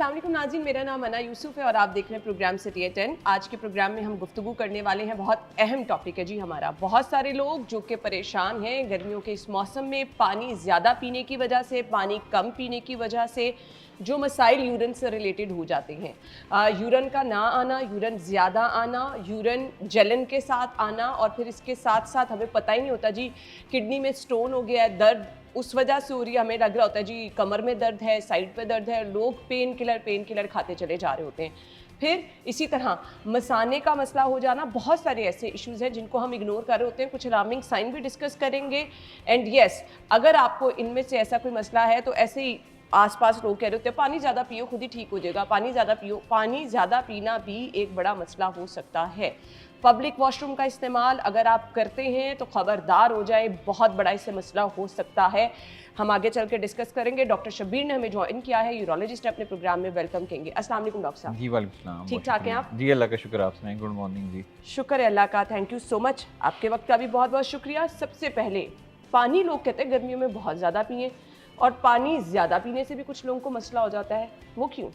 अस्सलाम वालेकुम नाज़रीन, मेरा नाम अना यूसुफ है और आप देख रहे हैं प्रोग्राम सिटी एट 10। आज के प्रोग्राम में हम गुफ्तगू करने वाले हैं, बहुत अहम टॉपिक है जी हमारा। बहुत सारे लोग जो कि परेशान हैं गर्मियों के इस मौसम में, पानी ज़्यादा पीने की वजह से, पानी कम पीने की वजह से जो मसाइल यूरिन से रिलेटेड हो जाते हैं। यूरिन का ना आना, यूरिन ज़्यादा आना, यूरिन जलन के साथ आना और फिर इसके साथ साथ हमें पता ही नहीं होता जी किडनी में स्टोन हो गया है, दर्द उस वजह से हो रही है, हमें लग रहा होता है जी कमर में दर्द है, साइड पे दर्द है, लोग पेन किलर खाते चले जा रहे होते हैं। फिर इसी तरह मसाने का मसला हो जाना, बहुत सारे ऐसे इश्यूज़ हैं जिनको हम इग्नोर कर रहे होते हैं। कुछ अलार्मिंग साइन भी डिस्कस करेंगे। एंड यस, अगर आपको इनमें से ऐसा कोई मसला है तो ऐसे ही आसपास लोग कह रहे होते हैं पानी ज़्यादा पियो, खुद ही ठीक हो जाएगा, पानी ज़्यादा पियो। पानी ज़्यादा पीना भी एक बड़ा मसला हो सकता है। पब्लिक वॉशरूम का इस्तेमाल अगर आप करते हैं तो खबरदार हो जाए, बहुत बड़ा इससे मसला हो सकता है। हम आगे चल के डिस्कस करेंगे। डॉक्टर शब्बीर ने हमें ज्वाइन किया है, यूरोलॉजिस्ट अपने प्रोग्राम में, वेलकम कहेंगे। अस्सलाम वालेकुम डॉक्टर साहब। जी वालेकुम सलाम। ठीक ठाक हैं आप? जी अल्लाह का शुक्र, आप सुनाएं। गुड मॉर्निंग जी। शुक्र है अल्लाह का, थैंक यू सो मच। आपके वक्त का भी बहुत बहुत शुक्रिया। सबसे पहले पानी लोग कहते हैं गर्मियों में बहुत ज़्यादा पिए और पानी ज़्यादा पीने से भी कुछ लोगों को मसला हो जाता है, वो क्यों?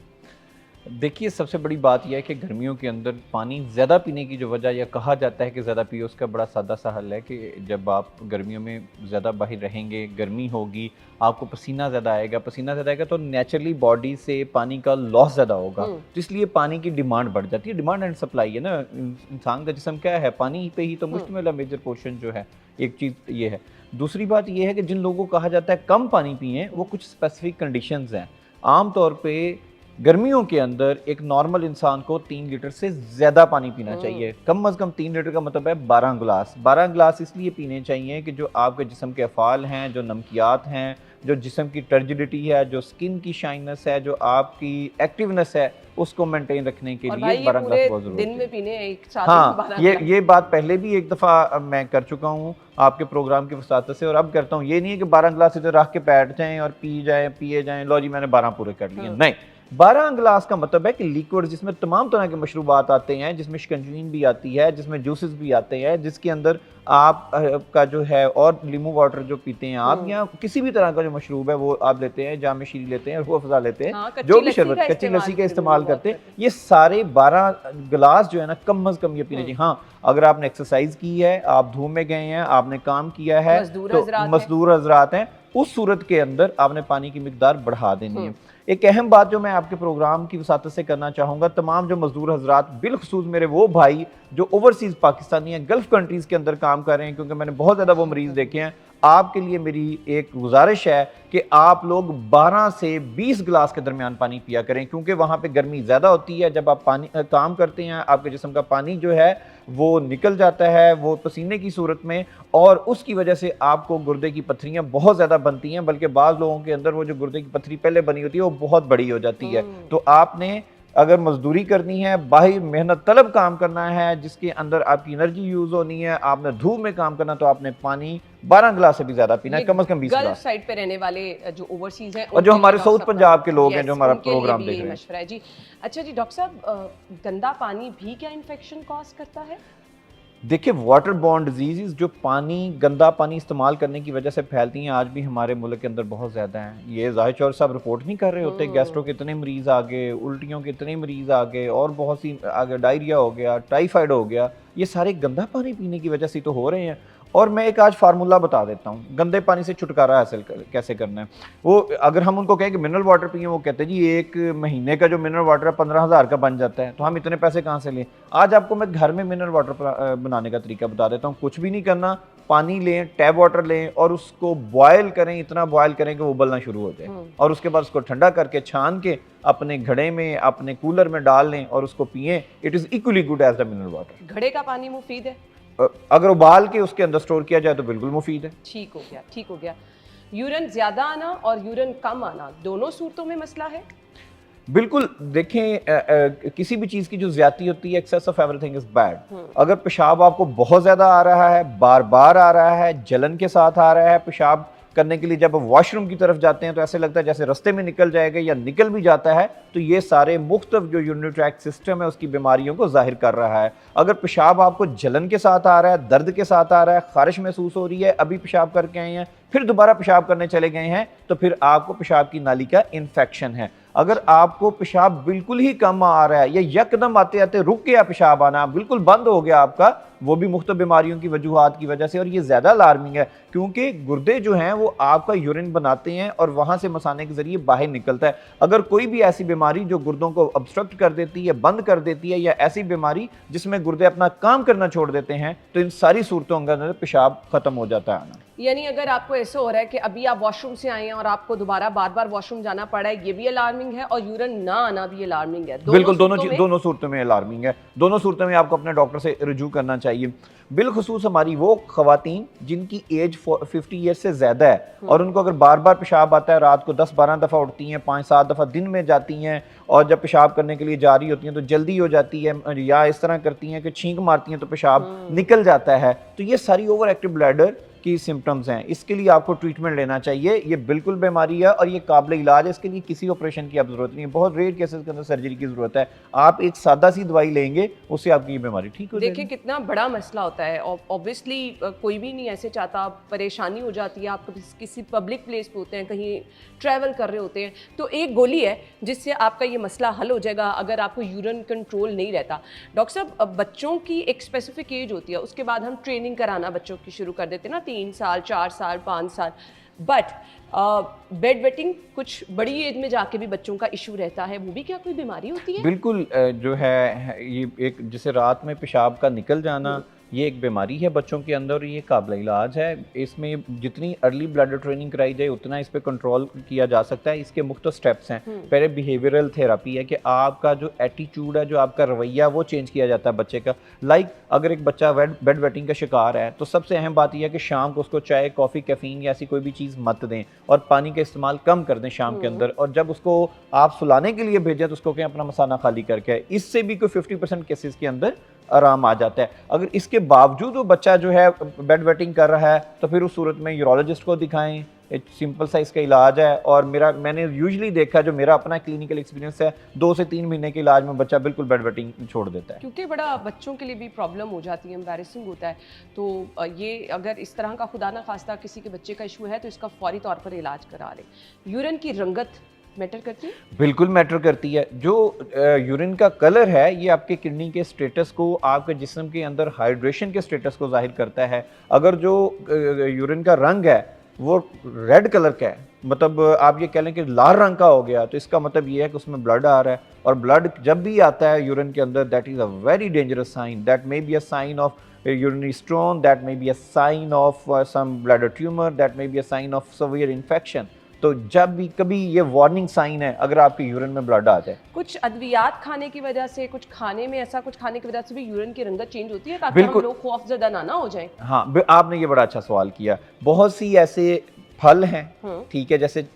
देखिए, सबसे बड़ी बात यह है कि गर्मियों के अंदर पानी ज़्यादा पीने की जो वजह या कहा जाता है कि ज़्यादा पिए, उसका बड़ा सादा सा हल है कि जब आप गर्मियों में ज़्यादा बाहर रहेंगे, गर्मी होगी, आपको पसीना ज़्यादा आएगा तो नेचुरली बॉडी से पानी का लॉस ज़्यादा होगा, तो इसलिए पानी की डिमांड बढ़ जाती है। डिमांड एंड सप्लाई है ना, इंसान का जिस्म क्या है, पानी पे ही तो मुश्तमिल है। मेजर पोर्शन जो है, एक चीज़ ये है। दूसरी बात ये है कि जिन लोगों को कहा जाता है कम पानी पिए, वो कुछ स्पेसिफिक कंडीशंस हैं। आम तौर पे गर्मियों के अंदर एक नॉर्मल इंसान को 3 लीटर से ज़्यादा पानी पीना चाहिए। कम अज़ कम 3 लीटर का मतलब है 12 गिलास। 12 गिलास इसलिए पीने चाहिए कि जो आपके जिस्म के अफ़ाल हैं, जो नमकियात हैं, जो जिस्म की टर्जिडिटी है, जो स्किन की शाइननेस है, जो आपकी एक्टिवनेस है, उसको मेंटेन रखने के लिए 12 गिलास बहुत ज़रूरी है। दिन में पीने एक साथ हाँ, ये बात पहले भी एक दफ़ा मैं कर चुका हूँ आपके प्रोग्राम की वसात से, और अब करता हूँ। ये नहीं है कि 12 गिलास इधर रख के बैठ जाएं और पिए जाएं, लो जी मैंने 12 पूरे कर लिए। नहीं, 12 गिलास का मतलब है कि लिक्विड जिसमें तमाम तरह के मशरूबात आते हैं, जिसमें शिकंजीन भी आती है, जिसमें जूसेस भी आते हैं, जिसके अंदर आप का जो है और लीमू वाटर जो पीते हैं आप, या किसी भी तरह का जो मशरूब है वो आप लेते हैं, जाम शीरी लेते हैं, रूह अफ़ज़ा लेते हैं, जो भी शरबत, कच्ची लस्सी का इस्तेमाल करते हैं, ये सारे 12 गिलास जो है ना कम अज़ कम ये पीने चाहिए। हाँ, अगर आपने एक्सरसाइज की है, आप धूप में गए हैं, आपने काम किया है, तो मजदूर हजरात हैं, उस सूरत के अंदर आपने पानी की मिकदार बढ़ा देनी है। एक अहम बात जो मैं आपके प्रोग्राम की वसात से करना चाहूँगा, तमाम जो मजदूर हजरात, बिलखसूस मेरे वो भाई जो ओवरसीज़ पाकिस्तानी हैं, गल्फ़ कंट्रीज़ के अंदर काम कर रहे हैं, क्योंकि मैंने बहुत ज़्यादा वो मरीज़ देखे हैं, आपके लिए मेरी एक गुजारिश है कि आप लोग 12 से 20 गिलास के दरमियान पानी पिया करें, क्योंकि वहाँ पे गर्मी ज़्यादा होती है। जब आप पानी काम करते हैं, आपके जिस्म का पानी जो है वो निकल जाता है, वो पसीने की सूरत में, और उसकी वजह से आपको गुर्दे की पत्थरियाँ बहुत ज़्यादा बनती हैं, बल्कि बाज़ लोगों के अंदर वो जो गुर्दे की पत्थरी पहले बनी होती है वो बहुत बड़ी हो जाती है। तो आपने अगर मजदूरी करनी है, बाहर मेहनत तलब काम करना है, जिसके अंदर आपकी एनर्जी यूज़ होनी है, आपने धूप में काम करना, तो आपने पानी 12 गिलास से भी ज़्यादा पीना है, कम से कम 20 गिलास। साइड पे रहने वाले जो ओवरसीज हैं और जो हमारे साउथ पंजाब के लोग हैं जो हमारा प्रोग्राम देख रहे हैं। मशवरा है जी। अच्छा जी डॉक्टर साहब, गंदा पानी भी क्या इन्फेक्शन कॉज करता है? देखिए, वाटर बॉर्न डिजीज़ जो गंदा पानी इस्तेमाल करने की वजह से फैलती हैं, आज भी हमारे मुल्क के अंदर बहुत ज़्यादा हैं। ये ज़ाहिर चौर साहब रिपोर्ट नहीं कर रहे होते, गैस्ट्रो के इतने मरीज़ आ गए, उल्टियों के इतने मरीज़ आ गए, और बहुत सी आगे डायरिया हो गया, टाइफाइड हो गया, ये सारे गंदा पानी पीने की वजह से तो हो रहे हैं। और मैं एक आज फार्मूला बता देता हूँ गंदे पानी से छुटकारा हासिल कैसे करना है। वो अगर हम उनको कहें कि मिनरल वाटर पिए, वो कहते हैं जी एक महीने का जो मिनरल वाटर है 15,000 का बन जाता है, तो हम इतने पैसे कहाँ से लें। आज आपको मैं घर में मिनरल वाटर बनाने का तरीका बता देता हूँ। कुछ भी नहीं करना, पानी लें, टैप वाटर लें और उसको बॉयल करें, इतना बॉयल करें कि वो उबलना शुरू हो जाए, और उसके बाद उसको ठंडा करके छान के अपने घड़े में, अपने कूलर में डाल लें और उसको पिएं। It is equally good as the mineral water. घड़े का पानी मुफीद है? अगर उबाल के उसके अंदर स्टोर किया जाए तो बिल्कुल मुफीद है। ठीक हो गया। यूरिन ज्यादा आना और यूरिन कम आना, दोनों सूरतों में मसला है? बिल्कुल। देखें, किसी भी चीज़ की जो ज्यादती होती है, excess of everything is bad. अगर पेशाब आपको बहुत ज़्यादा आ रहा है, बार बार आ रहा है, जलन के साथ आ रहा है, पेशाब करने के लिए जब वॉशरूम की तरफ जाते हैं तो ऐसे लगता है जैसे रास्ते में निकल जाएगा या निकल भी जाता है, तो ये सारे मुख्तलिफ जो यूरिनरी ट्रैक्ट सिस्टम है उसकी बीमारियों को जाहिर कर रहा है। अगर पेशाब आपको जलन के साथ आ रहा है, दर्द के साथ आ रहा है, खारिश महसूस हो रही है, अभी पेशाब करके आए हैं, फिर दोबारा पेशाब करने चले गए हैं, तो फिर आपको पेशाब की नाली का इन्फेक्शन है। अगर आपको पेशाब बिल्कुल ही कम आ रहा है या यकदम आते आते रुक गया पेशाब आना, बिल्कुल बंद हो गया आपका, वो भी मुख्तलिफ बीमारियों की वजूहात की वजह से, और ये ज़्यादा अलार्मिंग है क्योंकि गुर्दे जो हैं वो आपका यूरिन बनाते हैं और वहाँ से मसाने के ज़रिए बाहर निकलता है। अगर कोई भी ऐसी बीमारी जो गुर्दों को ऑब्स्ट्रक्ट कर देती है, बंद कर देती है, या ऐसी बीमारी जिसमें गुर्दे अपना काम करना छोड़ देते हैं, तो इन सारी सूरतों के अंदर पेशाब खत्म हो जाता है आना। यानी अगर आपको ऐसे हो रहा है कि अभी आप वॉशरूम से आए हैं और आपको दोबारा बार बार वॉशरूम जाना पड़ा है, ये भी अलार्मिंग है, और यूरिन ना आना भी अलार्मिंग है। बिल्कुल, दोनों सूरतों में अलार्मिंग है। दोनों सूरतों में आपको अपने डॉक्टर से रुजू करना चाहिए। बिलखुसूस हमारी वो खवातीन जिनकी एज 50 ईयर से ज़्यादा है और उनको अगर बार बार पेशाब आता है, रात को 10-12 दफ़ा उठती हैं, 5-7 दफ़ा दिन में जाती हैं, और जब पेशाब करने के लिए जा रही होती हैं तो जल्दी हो जाती है, या इस तरह करती हैं कि छींक मारती हैं तो पेशाब निकल जाता है, तो ये सारी ओवर एक्टिव ब्लैडर की सिम्टम्स हैं। इसके लिए आपको ट्रीटमेंट लेना चाहिए। ये बिल्कुल बीमारी है और ये काबिल इलाज है। इसके लिए किसी ऑपरेशन की आप ज़रूरत नहीं है। बहुत रेयर केसेस के अंदर सर्जरी की ज़रूरत है। आप एक सादा सी दवाई लेंगे, उससे आपकी ये बीमारी ठीक हो जाएगी। देखिए कितना बड़ा मसला होता है। ऑब्वियसली कोई भी नहीं ऐसे चाहता, परेशानी हो जाती है। आप किसी पब्लिक प्लेस पे होते हैं, कहीं ट्रैवल कर रहे होते हैं, तो एक गोली है जिससे आपका ये मसला हल हो जाएगा अगर आपको यूरिन कंट्रोल नहीं रहता। डॉक्टर साहब, बच्चों की एक स्पेसिफिक एज होती है, उसके बाद हम ट्रेनिंग कराना बच्चों की शुरू कर देते हैं ना, 3 साल, 4 साल, 5 साल। बट बेड वेटिंग कुछ बड़ी एज में जाके भी बच्चों का इशू रहता है, वो भी क्या कोई बीमारी होती है? बिल्कुल, जो है ये एक जैसे रात में पेशाब का निकल जाना, ये एक बीमारी है बच्चों के अंदर और ये काबिल इलाज है। इसमें जितनी अर्ली ब्लडर ट्रेनिंग कराई जाए उतना इस पर कंट्रोल किया जा सकता है। इसके मुख्तलिफ स्टेप्स हैं। पहले बिहेवियरल थेरापी है कि आपका जो एटीट्यूड है, जो आपका रवैया, वो चेंज किया जाता है बच्चे का। अगर एक बच्चा बेड वेटिंग का शिकार है तो सबसे अहम बात यह है कि शाम को उसको चाय, कॉफ़ी, कैफीन या ऐसी कोई भी चीज़ मत दें और पानी का इस्तेमाल कम कर दें शाम के अंदर। और जब उसको आप सुलाने के लिए भेजें तो उसको कहें अपना मसाना खाली करके। इससे भी कोई 50% केसेस के अंदर आराम आ जाता है। अगर इसके बावजूद वो बच्चा जो है बेड वेटिंग कर रहा है तो फिर उस सूरत में यूरोलॉजिस्ट को दिखाएं। एक सिंपल सा इसका इलाज है। और मैंने यूजुअली देखा, जो मेरा अपना क्लिनिकल एक्सपीरियंस है, 2 से 3 महीने के इलाज में बच्चा बिल्कुल बेड वेटिंग छोड़ देता है। क्योंकि बड़ा बच्चों के लिए भी प्रॉब्लम हो जाती है, एम्बैरेसिंग होता है। तो ये अगर इस तरह का खुदा ना खास्ता किसी के बच्चे का इशू है तो इसका फौरी तौर पर इलाज करा लें। यूरिन की रंगत मैटर करती है? बिल्कुल मैटर करती है। जो यूरिन का कलर है ये आपके किडनी के स्टेटस को, आपके जिस्म के अंदर हाइड्रेशन के स्टेटस को जाहिर करता है। अगर जो यूरिन का रंग है वो रेड कलर का है, मतलब आप ये कह लें कि लाल रंग का हो गया, तो इसका मतलब ये है कि उसमें ब्लड आ रहा है। और ब्लड जब भी आता है यूरिन के अंदर, that is a very dangerous sign. That may be a sign of urinary stone, that may be a sign of some bladder tumor, that may be a sign of severe infection. तो जब भी कभी ये warning sign है अगर आपके urine में blood आ जाए। कुछ अद्वियात खाने की वजह से, कुछ खाने में ऐसा कुछ खाने की वजह से भी यूरिन की रंगत चेंज होती है, ताकि हम लोग खौफजदा ना हो जाएं? हाँ, आपने ये बड़ा अच्छा सवाल किया। बहुत सी ऐसे फल हैं, ठीक है, जैसे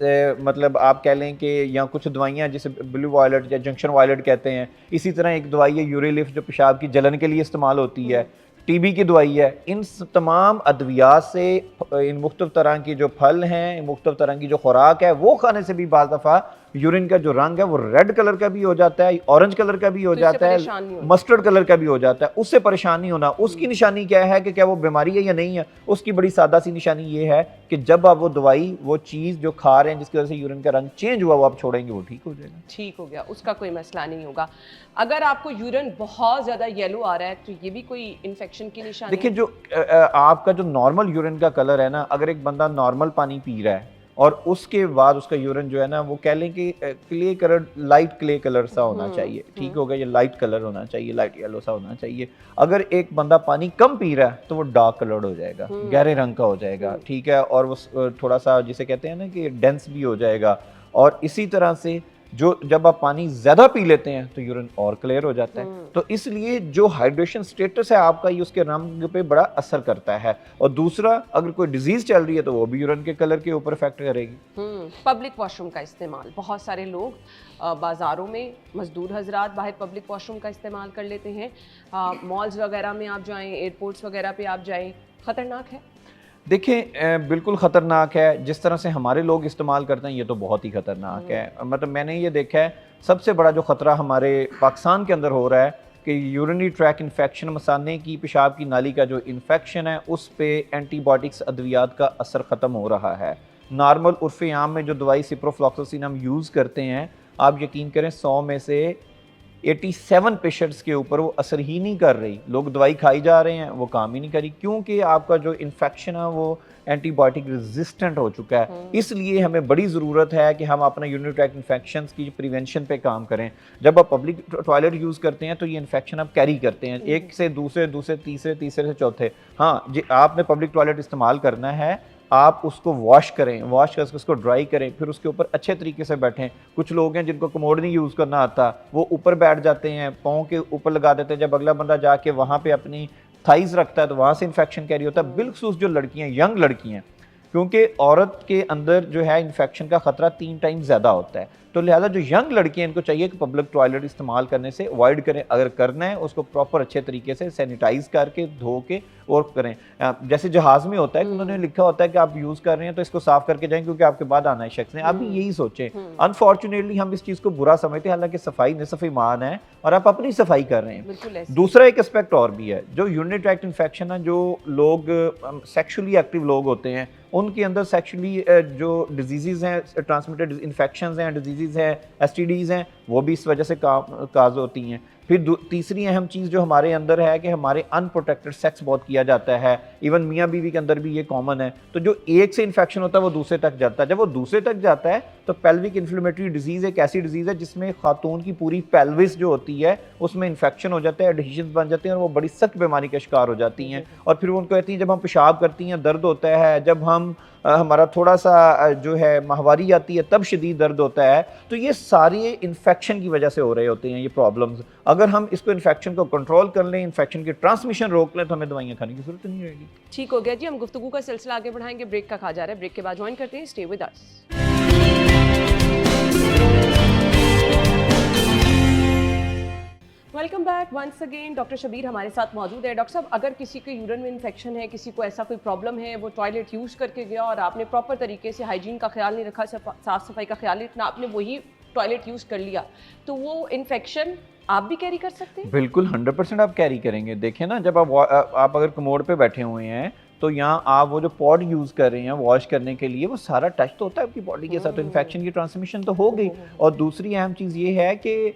मतलब आप कह लें कि या कुछ दवाइयाँ जिसे ब्लू वायलेट या जंक्शन वायलेट कहते हैं। इसी तरह एक दवाई है यूरिलिफ जो पेशाब की जलन के लिए इस्तेमाल होती है। टीबी की दवाई है। इन तमाम अद्वियात से, इन मुख्तलिफ तरह की जो फल हैं, मुख्तलिफ तरह की जो खुराक है, वो खाने से भी बाज़ दफ़ा यूरिन का जो रंग है वो रेड कलर का भी हो जाता है, ऑरेंज कलर का भी हो जाता है, मस्टर्ड कलर का भी हो जाता है। उससे परेशान नहीं होना। उसकी निशानी क्या है कि क्या वो बीमारी है या नहीं है। उसकी बड़ी सादा सी निशानी ये है कि जब आप वो दवाई, वो चीज़ जो खा रहे हैं जिसकी वजह से यूरिन का रंग चेंज हुआ, वो आप छोड़ेंगे, वो ठीक हो जाएगा। ठीक हो गया, उसका कोई मसला नहीं होगा। अगर आपको यूरिन बहुत ज़्यादा येलो आ रहा है तो ये भी कोई इन्फेक्शन की निशानी? देखिए, जो आपका जो नॉर्मल यूरिन का कलर है ना, अगर एक बंदा नॉर्मल पानी पी रहा है और उसके बाद उसका यूरिन जो है ना, वो कह लें कि clay colour, light clay colour सा होना चाहिए, ठीक हो गया, ये लाइट कलर होना चाहिए, लाइट येलो सा होना चाहिए। अगर एक बंदा पानी कम पी रहा है तो वो डार्क कलर्ड हो जाएगा, गहरे रंग का हो जाएगा, ठीक है, और वो थोड़ा सा जिसे कहते हैं ना कि डेंस भी हो जाएगा। और इसी तरह से जब आप पानी ज़्यादा पी लेते हैं तो यूरिन और क्लियर हो जाता है। तो इसलिए जो हाइड्रेशन स्टेटस है आपका, ये उसके रंग पे बड़ा असर करता है। और दूसरा, अगर कोई डिजीज़ चल रही है तो वो भी यूरिन के कलर के ऊपर इफेक्ट करेगी। पब्लिक वॉशरूम का इस्तेमाल, बहुत सारे लोग बाज़ारों में, मजदूर हजरात बाहर पब्लिक वॉशरूम का इस्तेमाल कर लेते हैं। मॉल्स वगैरह में आप जाएँ, एयरपोर्ट्स वगैरह पे आप जाएँ, ख़तरनाक है? देखिए, बिल्कुल ख़तरनाक है। जिस तरह से हमारे लोग इस्तेमाल करते हैं ये तो बहुत ही ख़तरनाक है। मतलब मैंने ये देखा है, सबसे बड़ा जो ख़तरा हमारे पाकिस्तान के अंदर हो रहा है कि यूरिनरी ट्रैक इन्फेक्शन, मसाने की, पेशाब की नाली का जो इन्फेक्शन है, उस पर एंटीबायोटिक्स, अद्वियात का असर ख़त्म हो रहा है। नॉर्मल उर्फ़ आम में जो दवाई सिप्रोफ्लॉक्सासिन हम यूज़ करते हैं आप यकीन करें 100 में से 87 पेशेंट्स के ऊपर वो असर ही नहीं कर रही। लोग दवाई खाई जा रहे हैं, वो काम ही नहीं करी, क्योंकि आपका जो इन्फेक्शन है वो एंटीबायोटिक रेजिस्टेंट हो चुका है। इसलिए हमें बड़ी ज़रूरत है कि हम अपना यूरिनरी ट्रैक्ट इन्फेक्शंस की प्रिवेंशन पे काम करें। जब आप पब्लिक टॉयलेट यूज़ करते हैं तो ये इन्फेक्शन आप कैरी करते हैं, एक से दूसरे, दूसरे तीसरे, तीसरे से चौथे। हाँ जी, आपने पब्लिक टॉयलेट इस्तेमाल करना है, आप उसको वॉश करें, वॉश करके उसको ड्राई करें, फिर उसके ऊपर अच्छे तरीके से बैठें। कुछ लोग हैं जिनको कमोड नहीं यूज़ करना आता, वो ऊपर बैठ जाते हैं, पाँव के ऊपर लगा देते हैं, जब अगला बंदा जाके वहाँ पे अपनी थाइज रखता है तो वहाँ से इन्फेक्शन कैरी होता है। बिलखसूस जो लड़कियाँ, यंग लड़कियाँ, क्योंकि औरत के अंदर जो है इन्फेक्शन का ख़तरा 3 टाइम ज़्यादा होता है, तो लिहाजा जो यंग लड़कियाँ, इनको चाहिए कि पब्लिक टॉयलेट इस्तेमाल करने से अवॉइड करें। अगर करना है उसको प्रॉपर अच्छे तरीके से सैनिटाइज करके धो के और करें। जैसे जहाज़ में होता है कि उन्होंने लिखा होता है कि आप यूज़ कर रहे हैं तो इसको साफ़ करके जाएं, क्योंकि आपके बाद आना है शख्स ने। आप भी यही सोचें। अनफॉर्चुनेटली हम इस चीज़ को बुरा समझते हैं, हालांकि सफाई निसफ़ ईमान है और आप अपनी सफाई कर रहे हैं। दूसरा एक एस्पेक्ट और भी है, जो यूरिनरी ट्रैक्ट इन्फेक्शन है, जो लोग सेक्शुअली एक्टिव लोग होते हैं, उनके अंदर सेक्शुअली जो डिजीज़ हैं, ट्रांसमिटेड इन्फेक्शंस हैं, डिजीज़ हैं, एसटीडीज़ हैं, वो भी इस वजह से काज होती हैं। फिर तीसरी अहम चीज़ जो हमारे अंदर है कि हमारे अनप्रोटेक्टेड सेक्स बहुत किया जाता है। इवन मियाँ बीवी के अंदर भी ये कॉमन है। तो जो एक से इन्फेक्शन होता है वो दूसरे तक जाता है। जब वो दूसरे तक जाता है तो पेल्विक इन्फ्लेमेटरी डिजीज़ एक ऐसी डिजीज़ है जिसमें खातून की पूरी पेल्विस जो होती है उसमें इन्फेक्शन हो जाता है, एडहेशंस बन जाते हैं और वो बड़ी सख्त बीमारी का शिकार हो जाती हैं। और फिर वो उनको कहती हैं, जब हम पेशाब करती हैं दर्द होता है, जब हम हमारा थोड़ा सा जो है माहवारी आती है तब शदीद दर्द होता है। तो ये सारे इन्फेक्शन की वजह से हो रहे होते हैं ये प्रॉब्लम्स। अगर हम इसको इन्फेक्शन को कंट्रोल कर लें, इन्फेक्शन की ट्रांसमिशन रोक लें, तो हमें दवाइयाँ खाने की जरूरत नहीं रहेगी। ठीक हो गया जी, हम गुफ्तगू का सिलसिला आगे बढ़ाएंगे। ब्रेक का खा जा रहा है, ब्रेक के बाद ज्वाइन करते हैं। Stay with us. Welcome back once again. Doctor Shabir हमारे साथ मौजूद है। डॉक्टर साहब, अगर किसी के यूरिन में इन्फेक्शन है, किसी को ऐसा कोई प्रॉब्लम है, वो टॉयलेट यूज़ करके गया और आपने प्रॉपर तरीके से हाइजीन का ख्याल नहीं रखा, साफ़ सफाई का ख्याल नहीं रखना, आपने वही टॉयलेट यूज़ कर लिया, तो वो इन्फेक्शन आप भी कैरी कर सकते हैं? बिल्कुल 100% आप कैरी करेंगे। देखिए ना, जब आप अगर कमोड पे बैठे हुए हैं तो यहाँ आप वो जो पॉड यूज़ कर रहे हैं वॉश करने के लिए, वो सारा टच तो होता है आपकी बॉडी के साथ, तो इन्फेक्शन की ट्रांसमिशन तो हो गई। और दूसरी अहम चीज़ ये है कि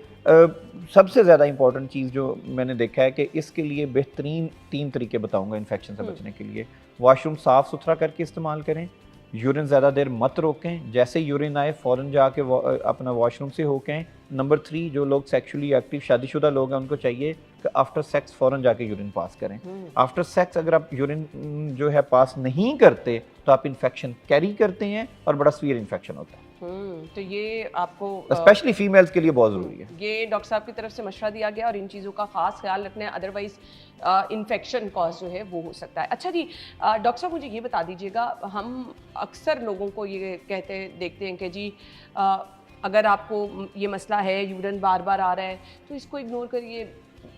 सबसे ज़्यादा इंपॉर्टेंट चीज़ जो मैंने देखा है कि इसके लिए बेहतरीन 3 तरीके बताऊंगा इन्फेक्शन से बचने के लिए। वॉशरूम साफ़ सुथरा करके इस्तेमाल करें, यूरिन ज़्यादा देर मत रोकें, जैसे यूरिन आए फ़ौरन जाके अपना वॉशरूम से होकें। नंबर 3, जो लोग सेक्सुअली एक्टिव शादीशुदा लोग हैं उनको चाहिए कि आफ्टर सेक्स फ़ौरन जाके यूरिन पास करें। आफ्टर सेक्स अगर आप यूरिन जो है पास नहीं करते तो आप इन्फेक्शन कैरी करते हैं और बड़ा सीवियर इन्फेक्शन होता है। तो ये आपको स्पेशली फीमेल्स के लिए बहुत ज़रूरी है। ये डॉक्टर साहब की तरफ से मशवरा दिया गया और इन चीज़ों का खास ख्याल रखना है, अदरवाइज इन्फेक्शन कॉज जो है वो हो सकता है। अच्छा जी, डॉक्टर साहब मुझे ये बता दीजिएगा, हम अक्सर लोगों को ये देखते हैं कि जी अगर आपको ये मसला है, यूरिन बार बार आ रहा है, तो इसको इग्नोर करिए,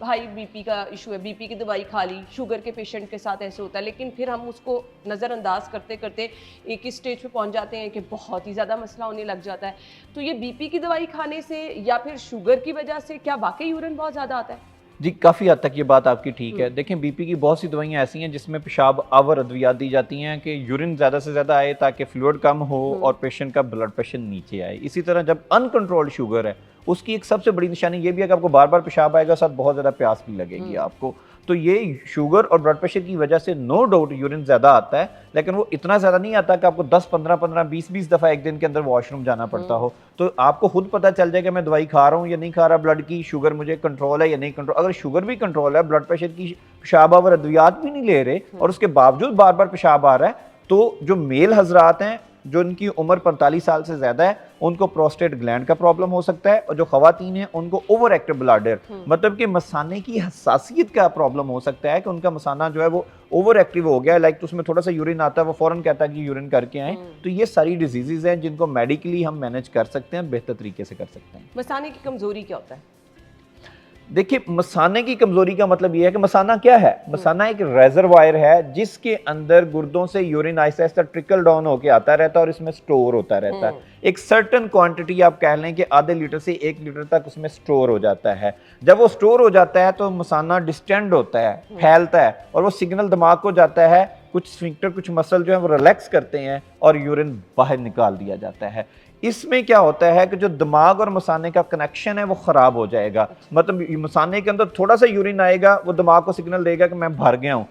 हाई बीपी का इशू है, बीपी की दवाई खा ली। शुगर के पेशेंट के साथ ऐसे होता है, लेकिन फिर हम उसको नज़रअंदाज करते करते एक इस स्टेज पे पहुंच जाते हैं कि बहुत ही ज़्यादा मसला होने लग जाता है। तो ये बीपी की दवाई खाने से या फिर शुगर की वजह से क्या वाकई यूरिन बहुत ज़्यादा आता है? जी, काफ़ी हद तक ये बात आपकी ठीक है। देखें, बीपी की बहुत सी दवाइयाँ ऐसी हैं जिसमें पेशाब आवर अद्वियात दी जाती हैं कि यूरिन ज़्यादा से ज़्यादा आए ताकि फ्लूइड कम हो और पेशेंट का ब्लड प्रेशर नीचे आए। इसी तरह जब अनकंट्रोल्ड शुगर है, उसकी एक सबसे बड़ी निशानी ये भी है कि आपको बार बार पेशाब आएगा, साथ बहुत ज़्यादा प्यास भी लगेगी आपको। तो ये शुगर और ब्लड प्रेशर की वजह से नो डाउट यूरिन ज़्यादा आता है, लेकिन वो इतना ज़्यादा नहीं आता कि आपको 10, 15, 20 दफ़ा एक दिन के अंदर वॉशरूम जाना पड़ता हो। तो आपको खुद पता चल जाएगा मैं दवाई खा रहा हूँ या नहीं खा रहा, ब्लड की शुगर मुझे कंट्रोल है या नहीं कंट्रोल। अगर शुगर भी कंट्रोल है, ब्लड प्रेशर की पेशाब और अद्वियात भी नहीं ले रहे और उसके बावजूद बार बार पेशाब आ रहा है, तो जो मेल हजरात हैं जो इनकी उम्र 45 साल से ज़्यादा है, उनको प्रोस्टेट ग्लैंड का प्रॉब्लम हो सकता है, और जो खवातीन हैं उनको ओवर एक्टिव ब्लैडर, मतलब कि मसाने की हसासियत का प्रॉब्लम हो सकता है कि उनका मसाना जो है वो ओवर एक्टिव हो गया है, लाइक तो उसमें थोड़ा सा यूरिन आता है, वो फ़ौरन कहता है कि यूरिन करके आएँ। तो ये सारी डिजीज़ हैं जिनको मेडिकली हम मैनेज कर सकते हैं, बेहतर तरीके से कर सकते हैं। मसाने की कमज़ोरी क्या होता है? देखिए, मसाने की कमजोरी का मतलब यह है कि मसाना क्या है? मसाना एक रेजरवायर है जिसके अंदर गुर्दों से urine Aahista Aahista trickle down होकर आता रहता है और इसमें स्टोर होता रहता है। एक सर्टन क्वांटिटी आप कह लें कि आधे लीटर से 1 लीटर तक उसमें स्टोर हो जाता है। जब वो स्टोर हो जाता है तो मसाना डिस्टेंड होता है, फैलता है, और वो सिग्नल दिमाग को जाता है, कुछ स्फिंक्टर, कुछ मसल जो है वो रिलैक्स करते हैं और यूरिन बाहर निकाल दिया जाता है। इसमें क्या होता है कि जो दिमाग और मसाने का कनेक्शन है वो ख़राब हो जाएगा। मतलब मसाने के अंदर थोड़ा सा यूरिन आएगा, वो दिमाग को सिग्नल देगा कि मैं भर गया हूँ,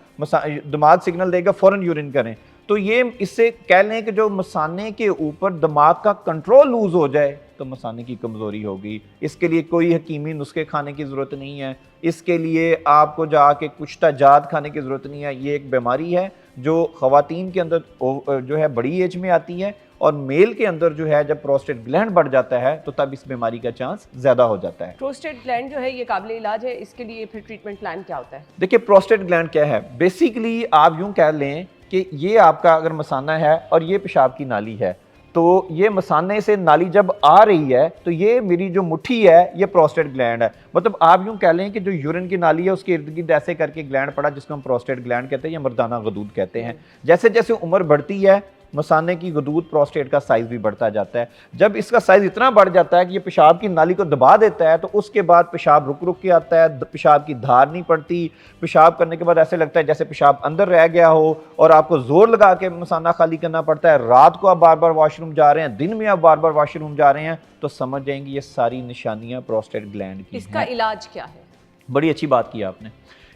दिमाग सिग्नल देगा फ़ौरन यूरिन करें। तो ये इससे कह लें कि जो मसाने के ऊपर दिमाग का कंट्रोल लूज हो जाए तो मसाने की कमज़ोरी होगी। इसके लिए कोई हकीमी नुस्खे खाने की ज़रूरत नहीं है, इसके लिए आपको जाके कुछ जात खाने की ज़रूरत नहीं है। ये एक बीमारी है जो ख़वातीन के अंदर जो है बड़ी एज में आती है, और मेल के अंदर जो है जब प्रोस्टेट ग्लैंड बढ़ जाता है तो तब इस बीमारी का चांस ज़्यादा हो जाता है। प्रोस्टेट ग्लैंड जो है ये काबिल इलाज है, इसके लिए फिर ट्रीटमेंट प्लान क्या होता है? देखिए प्रोस्टेट ग्लैंड क्या है, बेसिकली आप यूं कह लें कि ये आपका अगर मसाना है और ये पेशाब की नाली है, तो ये मसाने से नाली जब आ रही है तो ये मेरी जो मुट्ठी है ये प्रोस्टेट ग्लैंड है। मतलब आप यूं कह लें कि जो यूरिन की नाली है उसके इर्द गिर्द ऐसे करके ग्लैंड पड़ा जिसको हम प्रोस्टेट ग्लैंड कहते हैं या मर्दाना गदूद कहते हैं। जैसे जैसे उम्र बढ़ती है मसाने की गदूद प्रोस्टेट का साइज भी बढ़ता जाता है। जब इसका साइज इतना बढ़ जाता है कि ये पेशाब की नाली को दबा देता है तो उसके बाद पेशाब रुक रुक के आता है, पेशाब की धार नहीं पड़ती। पेशाब करने के बाद ऐसे लगता है जैसे पेशाब अंदर रह गया हो और आपको जोर लगा के मसाना खाली करना पड़ता है। रात को आप बार बार वॉशरूम जा रहे हैं, दिन में आप बार बार वॉशरूम जा रहे हैं, तो समझ जाएंगे ये सारी निशानियां प्रोस्टेट ग्लैंड की इसका हैं। इलाज क्या है? बड़ी अच्छी बात की आपने।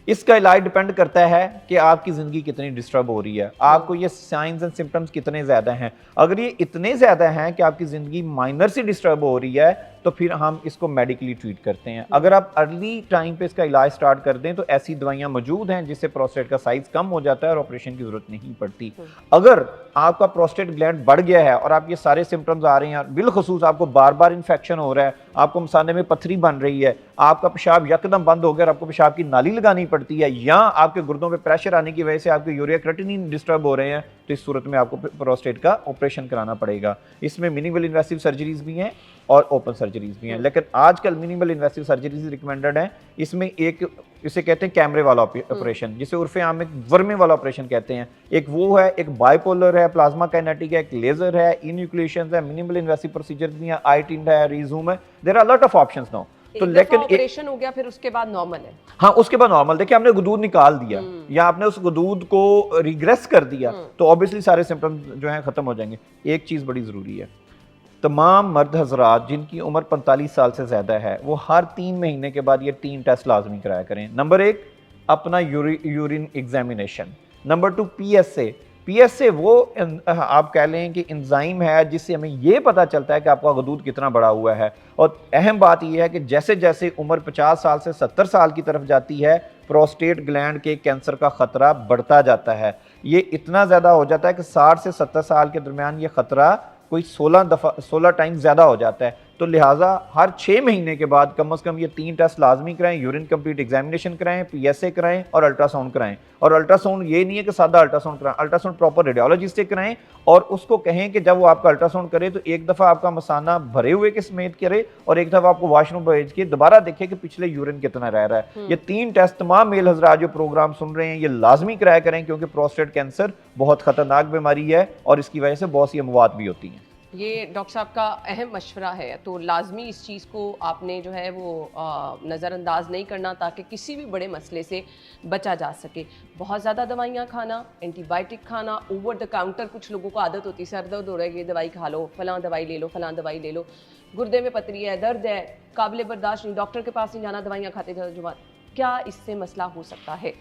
इसका इलाज डिपेंड करता है कि आपकी ज़िंदगी कितनी डिस्टर्ब हो रही है, आपको ये साइंस एंड सिम्टम्स कितने ज़्यादा हैं। अगर ये इतने ज़्यादा हैं कि आपकी ज़िंदगी माइनर से डिस्टर्ब हो रही है तो फिर हम इसको मेडिकली ट्रीट करते हैं। अगर आप अर्ली टाइम पे इसका इलाज स्टार्ट कर दें तो ऐसी दवाइयाँ मौजूद हैं जिससे प्रोस्टेट का साइज़ कम हो जाता है और ऑपरेशन की ज़रूरत नहीं पड़ती। अगर आपका प्रोस्टेट ग्लैंड बढ़ गया है और आप ये सारे सिम्टम्स आ रहे हैं, बिलखुसूस आपको बार बार इन्फेक्शन हो रहा है, आपको मसाने में पथरी बन रही है, आपका पेशाब यकदम बंद हो गया और आपको पेशाब की नाली लगानी पड़ती है, या आपके गुर्दों पे प्रेशर आने की वजह से आपके यूरिया क्रिएटिनिन डिस्टर्ब हो रहे हैं, तो इस सूरत में आपको प्रोस्टेट का ऑपरेशन कराना पड़ेगा। इसमें मिनिमल इन्वेसिव सर्जरीज भी हैं और ओपन सर्जरीज भी हैं, लेकिन आजकल मिनिमल इन्वेसिव सर्जरीज रिकमेंडेड हैं। इसमें एक इसे कहते हैं कैमरे वाला ऑपरेशन, जिसे उर्फे आम में वर्मे वाला ऑपरेशन कहते हैं। एक वो है, एक बाइपोलर है, प्लाज्मा काइनेटिक है, एक लेजर है, इन्यूक्लिएशन है, मिनिमल इन्वेसिव प्रोसीजर भी है, आई टिंड है, रीजूम है, there are lot of options now. तो लेकिन ऑपरेशन हो गया फिर उसके बाद नॉर्मल है? हाँ, उसके बाद नॉर्मल। देखिए हमने गदूद निकाल दिया या आपने उस गदूद को रिग्रेस कर दिया तो ऑब्वियसली सारे सिम्टम्स जो हैं खत्म हो जाएंगे। एक चीज बड़ी जरूरी है, तमाम मर्द हजरात जिनकी उम्र 45 साल से ज़्यादा है वो हर 3 महीने के बाद ये 3 टेस्ट लाजमी कराया करें। नंबर 1 अपना urine examination. Number 2 PSA। PSA वो आप कह लें कि एंजाइम है जिससे हमें ये पता चलता है कि आपका गदूद कितना बड़ा हुआ है। और अहम बात यह है कि जैसे जैसे उम्र 50 साल से 70 साल की तरफ जाती है प्रोस्टेट ग्लैंड के कैंसर का ख़तरा बढ़ता जाता है। ये इतना ज़्यादा हो जाता है कि 60 से 70 साल के दरमियान ये ख़तरा कोई 16 टाइम ज़्यादा हो जाता है। तो लिहाजा हर 6 महीने के बाद कम से कम ये 3 टेस्ट लाजमी कराएं, यूरिन कंप्लीट एग्जामिनेशन कराएं, PSA कराएं और अल्ट्रासाउंड कराएं। और अल्ट्रासाउंड ये नहीं है कि सादा अल्ट्रासाउंड कराएं, अल्ट्रासाउंड प्रॉपर रेडियोलॉजिस्ट से कराएं और उसको कहें कि जब वो आपका अल्ट्रासाउंड करे तो एक दफ़ा आपका मसाना भरे हुए के समेत करे और एक दफ़ा आपको वॉशरूम भेज के दोबारा देखे कि पिछले यूरिन कितना रह रहा है। ये 3 टेस्ट तमाम मेल हजरात जो प्रोग्राम सुन रहे हैं ये लाजमी कराया करें, क्योंकि प्रोस्टेट कैंसर बहुत ख़तरनाक बीमारी है और इसकी वजह से बहुत सी अमवात भी होती हैं। ये डॉक्टर साहब का अहम मशवरा है, तो लाजमी इस चीज़ को आपने जो है वो नज़रअंदाज नहीं करना ताकि किसी भी बड़े मसले से बचा जा सके। बहुत ज़्यादा दवाइयाँ खाना, एंटीबायोटिक खाना, ओवर द काउंटर कुछ लोगों को आदत होती है, सर दर्द हो रहा है ये दवाई खा लो, फलां दवाई ले लो, फलां दवाई ले लो, गुर्दे में पथरी है, दर्द है, काबिल बर्दाश्त नहीं, डॉक्टर के पास नहीं जाना, दवाइयाँ खाते जाओ जुबान। क्या इससे मसला हो सकता है?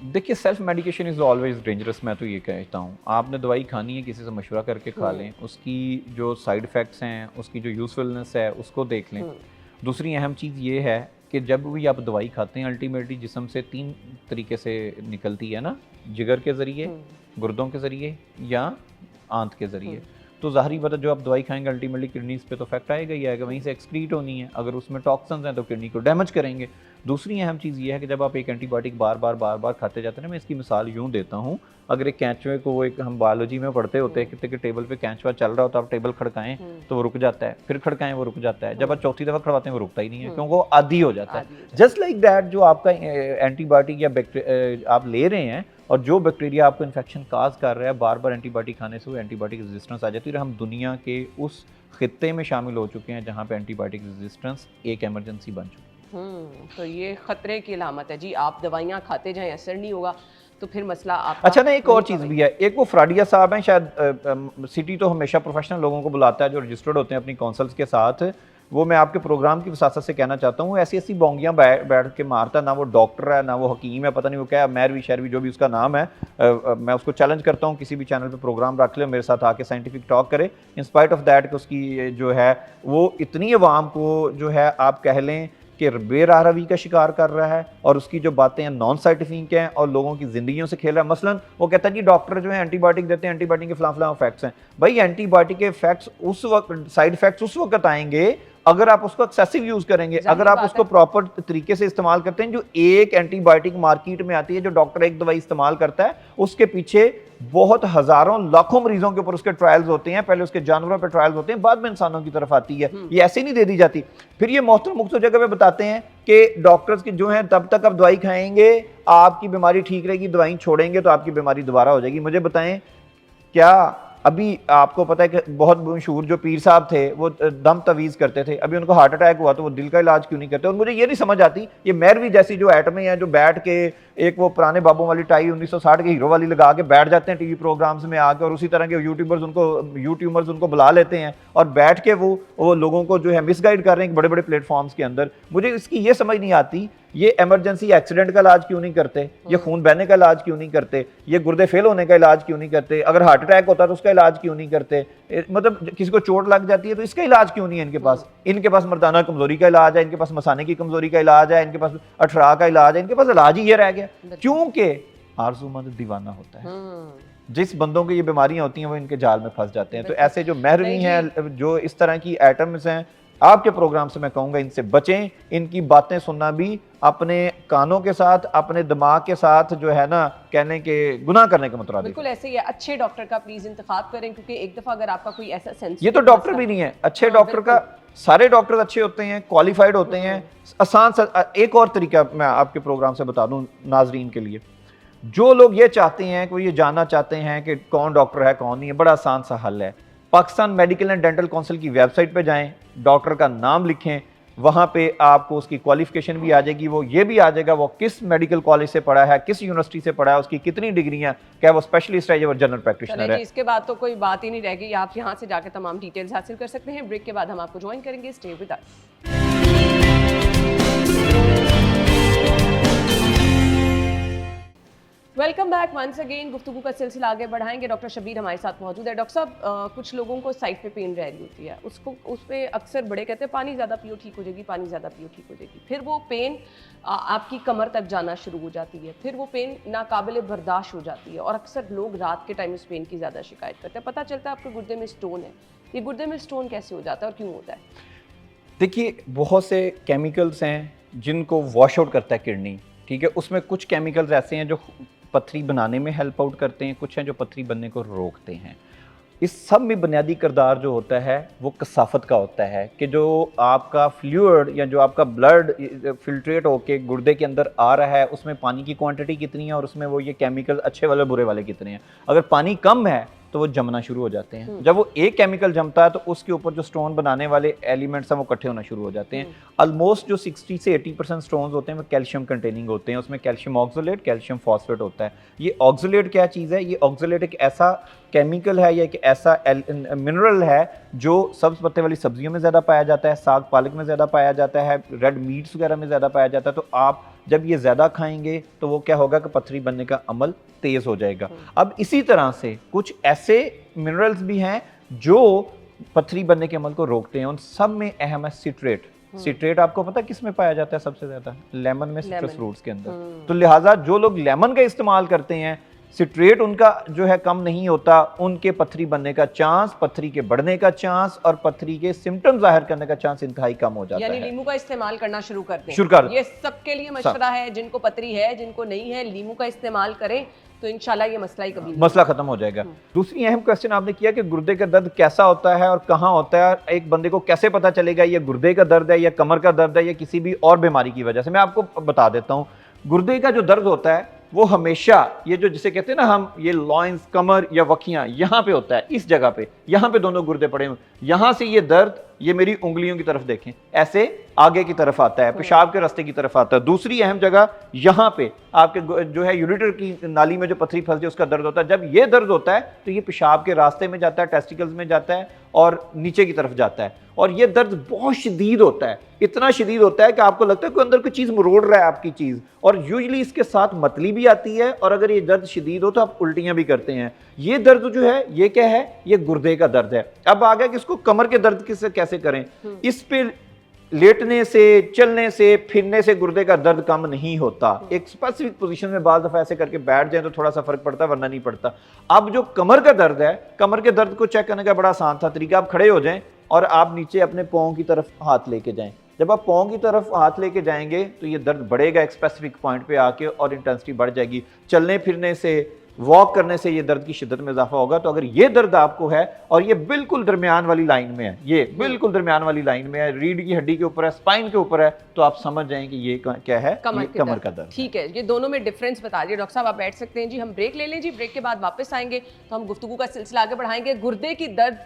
देखिए self medication is always dangerous. मैं तो ये कहता हूँ आपने दवाई खानी है किसी से मशवरा करके खा लें, उसकी जो साइड इफ़ेक्ट्स हैं, उसकी जो यूज़फुलनेस है उसको देख लें। दूसरी अहम चीज़ ये है कि जब भी आप दवाई खाते हैं अल्टीमेटली जिस्म से 3 तरीके से निकलती है ना, जिगर के ज़रिए, गुर्दों के ज़रिए या आंत के ज़रिए। तो ज़ाहरी बात है जो आप दवाई खाएंगे अल्टीमेटली किडनीज पे तो इफेक्ट आएगा ही आएगा, वहीं से एक्सक्रीट होनी है। अगर उसमें टॉक्सिन्स हैं तो किडनी को डैमेज करेंगे। दूसरी अहम चीज़ ये है कि जब आप एक एंटीबायोटिक बार बार खाते जाते हैं ना, मैं इसकी मिसाल यूँ देता हूँ, अगर एक कैंचुए को, वो एक हम बायोलॉजी में पढ़ते होते हैं कितने के टेबल पे कैंचुआ चल रहा हो तो आप टेबल खड़काएं तो वो रुक जाता है, फिर खड़काएं वो रुक जाता है, जब आप चौथी दफ़ा खड़काते हैं वो रुकता ही नहीं है क्योंकि वो आदी हो जाता है। जस्ट लाइक दैट जो आपका एंटीबायोटिक या आप ले रहे हैं और जो बैक्टीरिया आपको इन्फेक्शन काज कर रहा है, बार बार एंटीबायोटिक खाने से वो एंटीबायोटिक रेजिस्टेंस आ जाती है। और हम दुनिया के उस खित्ते में शामिल हो चुके हैं जहाँ पे एंटीबायोटिक रेजिस्टेंस एक एमरजेंसी बन चुकी है। तो ये ख़तरे की अलामत है जी। आप दवाइयाँ खाते जाएं, असर नहीं होगा तो फिर मसला आप अच्छा ना, एक और चीज़ भी है, एक वो फ्राडिया साहब हैं शायद, सिटी तो हमेशा प्रोफेशनल लोगों को बुलाता है जो रजिस्टर्ड होते हैं अपनी काउंसल्स के साथ। वो मैं आपके प्रोग्राम की वसासत से कहना चाहता हूँ, ऐसी ऐसी बोंगियाँ बैठ के मारता, ना वो डॉक्टर है ना वो हकीम है, पता नहीं वो क्या है, मैरवी शहरवी जो भी उसका नाम है। मैं उसको चैलेंज करता हूँ किसी भी चैनल पे प्रोग्राम रख ले, मेरे साथ आके साइंटिफिक टॉक करे। इन स्पाइट ऑफ दैट कि उसकी जो है वो इतनी अवाम को जो है आप कह लें कि बेराह रवी का शिकार कर रहा है, और उसकी जो बातें हैं नॉन साइंटिफिक हैं और लोगों की जिंदगियों से खेल रहा है। मसलन वो कहता है कि डॉक्टर जो है एंटीबायोटिक देते हैं, एंटीबायोटिक के फलां इफेक्ट्स हैं। भाई एंटीबायोटिक के इफेक्ट्स उस वक्त, साइड इफेक्ट्स उस वक्त आएंगे अगर आप उसको एक्सेसिव यूज करेंगे, अगर आप उसको प्रॉपर तरीके से इस्तेमाल करते हैं। जो एक एंटीबायोटिक मार्केट में आती है, जो डॉक्टर एक दवाई इस्तेमाल करता है, उसके पीछे बहुत हजारों लाखों मरीजों के ऊपर उसके ट्रायल्स होते हैं, पहले उसके जानवरों पे ट्रायल्स होते हैं, बाद में इंसानों की तरफ आती है। ये ऐसे नहीं दे दी जाती। फिर ये मोहतरम मुख्तलिफ जगह पे बताते हैं कि डॉक्टर्स की जो है तब तक आप दवाई खाएंगे आपकी बीमारी ठीक रहेगी, दवाई छोड़ेंगे तो आपकी बीमारी दोबारा हो जाएगी। मुझे बताएं, क्या अभी आपको पता है कि बहुत मशहूर जो पीर साहब थे वो दम तवीज़ करते थे, अभी उनको हार्ट अटैक हुआ तो वो दिल का इलाज क्यों नहीं करते? और मुझे ये नहीं समझ आती, ये मैरवी जैसी जो एटमें हैं जो बैठ के एक वो पुराने बाबों वाली टाई 1960 के हीरो वाली लगा के बैठ जाते हैं टीवी प्रोग्राम्स में आके, और उसी तरह के यूट्यूबर्स उनको बुला लेते हैं और बैठ के वो लोगों को जो है मिसगाइड कर रहे हैं बड़े बड़े प्लेटफॉर्म्स के अंदर। मुझे इसकी ये समझ नहीं आती, ये इमरजेंसी एक्सीडेंट का इलाज क्यों नहीं करते, ये खून बहने का इलाज क्यों नहीं करते, ये गुर्दे फेल होने का इलाज क्यों नहीं करते, अगर हार्ट अटैक होता है तो उसका इलाज क्यों नहीं करते, मतलब किसी को चोट लग जाती है तो इसका इलाज क्यों नहीं है इनके पास मर्दाना कमजोरी का इलाज है, इनके पास मसाने की कमजोरी का इलाज है, इनके पास अठरा का इलाज है, इनके पास इलाज ही ये रह गया क्योंकि आरज़ूमंद दीवाना होता है। जिस बंदों की ये बीमारियां होती हैं वो इनके जाल में फंस जाते हैं। तो ऐसे जो महरमी हैं, जो इस तरह की एटम्स हैं, आपके प्रोग्राम से मैं कहूंगा इनसे बचें। इनकी बातें सुनना भी अपने कानों के साथ, अपने दिमाग के साथ जो है ना, कहने के गुनाह करने के मुताबिक। बिल्कुल ऐसे ही है। अच्छे डॉक्टर का प्लीज इंतखाब करें, क्योंकि एक दफा अगर आपका कोई ऐसा सेंस, ये तो डॉक्टर भी नहीं है अच्छे डॉक्टर का, सारे डॉक्टर अच्छे होते हैं, क्वालिफाइड होते हैं, आसान सा। एक और तरीका मैं आपके प्रोग्राम से बता दूं नाजरीन के लिए, जो लोग ये चाहते हैं कि वो ये जानना चाहते हैं कि कौन डॉक्टर है कौन नहीं है, बड़ा आसान सा हल है। Pakistan medical and dental council की वेबसाइट पे जाएं, डॉक्टर का नाम लिखें, वहां पे आपको उसकी क्वालिफिकेशन भी आ जाएगी, वो ये भी आ जाएगा वो किस मेडिकल कॉलेज से पढ़ा है, किस यूनिवर्सिटी से पढ़ा है, उसकी कितनी डिग्रियां, क्या वो स्पेशलिस्ट है या वो जनरल प्रैक्टिशनर है। इसके बाद तो कोई बात ही नहीं रहेगी, आप यहाँ से जाकर तमाम डिटेल्स हासिल कर सकते हैं। ब्रेक के बाद हम आपको ज्वाइन करेंगे, stay with us. Welcome back once again. गुफ्तगू का सिलसिला आगे बढ़ाएंगे। डॉक्टर शबीर हमारे साथ मौजूद है। डॉक्टर साहब, कुछ लोगों को साइड पे पेन रह रही होती है, उसको उस पर अक्सर बड़े कहते हैं पानी ज़्यादा पियो ठीक हो जाएगी, पानी ज़्यादा पियो ठीक हो जाएगी। फिर वो पेन आपकी कमर तक जाना शुरू हो जाती है, फिर वो पेन नाकाबिले बर्दाश्त हो जाती है, और अक्सर लोग रात के टाइम इस पेन की ज़्यादा शिकायत करते हैं। पता चलता है आपके गुर्दे में स्टोन है। ये गुर्दे में स्टोन कैसे हो जाता है और क्यों होता है? देखिए, बहुत से केमिकल्स हैं जिनको वॉश आउट करता है किडनी, ठीक है। उसमें कुछ केमिकल्स ऐसे हैं जो पथरी बनाने में हेल्प आउट करते हैं, कुछ हैं जो पथरी बनने को रोकते हैं। इस सब में बुनियादी किरदार जो होता है वो कसाफत का होता है कि जो आपका फ्लूइड या जो आपका ब्लड फिल्ट्रेट होके गुर्दे के अंदर आ रहा है उसमें पानी की क्वांटिटी कितनी है और उसमें वो ये केमिकल अच्छे वाले बुरे वाले कितने हैं। अगर पानी कम है तो वो जमना शुरू हो जाते हैं। जब वो एक केमिकल जमता है तो उसके ऊपर जो स्टोन बनाने वाले एलिमेंट्स हैं वो इकट्ठे होना शुरू हो जाते हैं। ऑलमोस्ट जो 60 से 80% स्टोन्स होते हैं वो कैल्शियम कंटेनिंग होते हैं। उसमें कैल्शियम ऑक्सलेट, कैल्शियम फॉस्फेट होता है। ये ऑक्सलेट क्या चीज़ है? ये ऑक्सलेट एक ऐसा केमिकल है या एक ऐसा मिनरल है जो सब्ज़ पत्ते वाली सब्जियों में ज़्यादा पाया जाता है, साग पालक में ज़्यादा पाया जाता है, रेड मीट्स वगैरह में ज़्यादा पाया जाता है। तो आप जब ये ज़्यादा खाएंगे तो वो क्या होगा कि पथरी बनने का अमल तेज़ हो जाएगा। अब इसी तरह से कुछ ऐसे मिनरल्स भी हैं जो पथरी बनने के अमल को रोकते हैं। उन सब में अहम है सिट्रेट। सिट्रेट आपको पता है किस में पाया जाता है सबसे ज़्यादा? लेमन में, सिट्रस फ्रूट्स के अंदर। तो लिहाजा जो लोग लेमन का इस्तेमाल करते हैं, सिट्रेट उनका जो है कम नहीं होता, उनके पथरी बनने का चांस, पथरी के बढ़ने का चांस और पथरी के सिम्टम जाहिर करने का चांस इंतहाई कम हो जाता है। यानी नींबू का इस्तेमाल करना शुरू कर दें। ये सबके लिए मशवरा है, जिनको पथरी है, जिनको नहीं है, नींबू का इस्तेमाल करें तो इंशाल्लाह ये मसला ही कभी मसला खत्म हो जाएगा। दूसरी अहम क्वेश्चन आपने किया कि गुर्दे का दर्द कैसा होता है और कहाँ होता है, एक बंदे को कैसे पता चलेगा ये गुर्दे का दर्द है या कमर का दर्द है या किसी भी और बीमारी की वजह से। मैं आपको बता देता हूँ, गुर्दे का जो दर्द होता है वो हमेशा ये जो जिसे कहते हैं ना हम, ये लॉइंस, कमर या वखियां, यहाँ पे होता है, इस जगह पे, यहाँ पे दोनों गुर्दे पड़े हुए, यहाँ से ये दर्द ये मेरी उंगलियों की तरफ देखें, ऐसे आगे की तरफ आता है, पेशाब के रास्ते की तरफ आता है। दूसरी अहम जगह यहाँ पे आपके जो है यूरिटर की नाली में जो पथरी फंसती है उसका दर्द होता है। जब ये दर्द होता है तो ये पेशाब के रास्ते में जाता है, टेस्टिकल्स में जाता है और नीचे की तरफ जाता है, और ये दर्द बहुत शदीद होता है, इतना शदीद होता है कि आपको लगता है कोई अंदर कोई चीज़ मरोड़ रहा है आपकी चीज़, और यूजली इसके साथ मतली भी आती है, और अगर ये दर्द शदीद हो तो आप उल्टियाँ भी करते हैं। ये दर्द जो है ये क्या है, ये गुर्दे का दर्द है। अब आ गया कि इसको कमर के दर्द किससे कैसे करें। इस पे लेटने से, चलने से, फिरने से गुर्दे का दर्द कम नहीं होता। एक स्पेसिफिक पोजीशन में बाल दफा ऐसे करके बैठ जाए तो थोड़ा सा फर्क पड़ता है, वरना नहीं पड़ता। अब जो कमर का दर्द है, कमर के दर्द को चेक करने का बड़ा आसान था तरीका। आप खड़े हो जाएं और आप नीचे अपने पाँव की तरफ हाथ लेके जाएं। जब आप पाँव की तरफ हाथ लेके जाएंगे तो ये दर्द बढ़ेगा एक स्पेसिफिक पॉइंट पे आके, और इंटेंसिटी बढ़ जाएगी। चलने फिरने से, वॉक करने से ये दर्द की शिद्दत में इजाफा होगा। तो अगर ये दर्द आपको है और ये बिल्कुल दरमियान वाली लाइन में है, ये बिल्कुल दरमियान वाली लाइन में है, रीढ़ की हड्डी के ऊपर है, स्पाइन के ऊपर है, तो आप समझ जाएं कि ये क्या है, कमर का दर्द। ठीक है, ये दोनों में डिफरेंस बता दिए डॉक्टर साहब। आप बैठ सकते हैं जी, हम ब्रेक ले लें जी। ब्रेक के बाद वापस आएंगे तो हम गुफ्तगू का सिलसिला आगे बढ़ाएंगे। गुर्दे की दर्द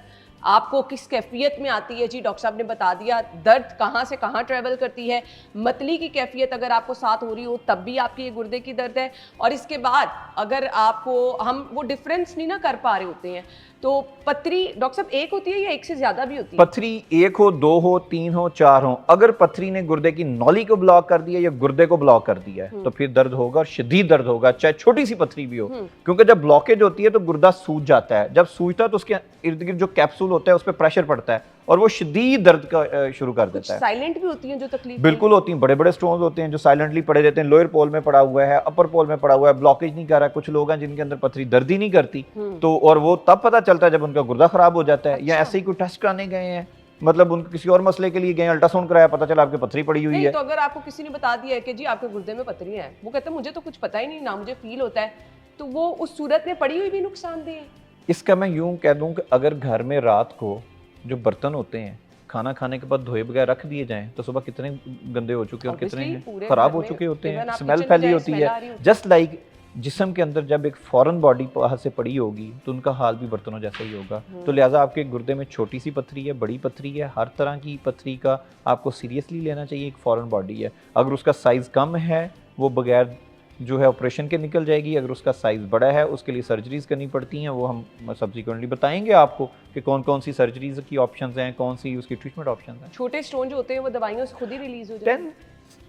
आपको किस कैफियत में आती है जी, डॉक्टर साहब ने बता दिया। दर्द कहाँ से कहाँ ट्रेवल करती है, मतली की कैफियत अगर आपको साथ हो रही हो तब भी आपकी ये गुर्दे की दर्द है। और इसके बाद अगर आपको हम वो डिफरेंस नहीं ना कर पा रहे होते हैं, तो पथरी डॉक्टर साहब एक होती है या एक से ज्यादा भी होती है? पथरी एक हो, दो हो, तीन हो, चार हो, अगर पथरी ने गुर्दे की नौली को ब्लॉक कर दिया या गुर्दे को ब्लॉक कर दिया है तो फिर दर्द होगा, और शदीद दर्द होगा, चाहे छोटी सी पथरी भी हो। क्योंकि जब ब्लॉकेज होती है तो गुर्दा सूज जाता है। जब सूजता है तो उसके इर्द गिर्द जो कैप्सूल होता है उस पर प्रेशर पड़ता है और वो शदीद दर्द का शुरू कर देता है। साइलेंट भी होती हैं जो तकलीफ? बिल्कुल होती हैं। बड़े बड़े स्टोन्स होते हैं जो साइलेंटली पड़े रहते हैं। लोअर पोल में पड़ा हुआ है, अपर पोल में पड़ा हुआ है, ब्लॉकेज नहीं कर रहा। कुछ लोग हैं जिनके अंदर पथरी दर्द ही नहीं करती, तो और वो तब पता चलता है जब उनका गुर्दा खराब हो जाता है। या ऐसे ही कोई टेस्ट कराने गए हैं, मतलब उनको किसी और मसले के लिए गए, अल्ट्रासाउंड कराया, पता चला आपकी पथरी पड़ी हुई है। तो अगर आपको किसी ने बता दिया है कि जी आपके गुर्दे में पथरी है, वो कहते हैं मुझे तो कुछ पता ही नहीं, ना मुझे फील होता है, तो वो उस सूरत में पड़ी हुई भी नुकसानदेह है? इसका मैं यूं कह दूं कि अगर घर में रात को जो बर्तन होते हैं खाना खाने के बाद धोए बगैर रख दिए जाएं तो सुबह कितने गंदे हो चुके हैं और कितने खराब हो चुके होते हैं, स्मेल फैली होती है। जस्ट लाइक जिस्म के अंदर जब एक फॉरेन बॉडी बाहर से पड़ी होगी तो उनका हाल भी बर्तनों जैसा ही होगा। तो लिहाजा आपके गुर्दे में छोटी सी पथरी है, बड़ी पथरी है, हर तरह की पथरी का आपको सीरियसली लेना चाहिए। एक फॉरेन बॉडी है, अगर उसका साइज़ कम है वो बगैर जो है ऑपरेशन के निकल जाएगी। अगर उसका साइज़ बड़ा है उसके लिए सर्जरीज करनी पड़ती हैं, वो हम सब्सिक्वेंटली बताएंगे आपको कि कौन कौन सी सर्जरीज की ऑप्शंस हैं, कौन सी उसकी ट्रीटमेंट ऑप्शंस हैं। छोटे स्टोन जो होते हैं वो दवाइयों से खुद ही रिलीज हो जाते हैं।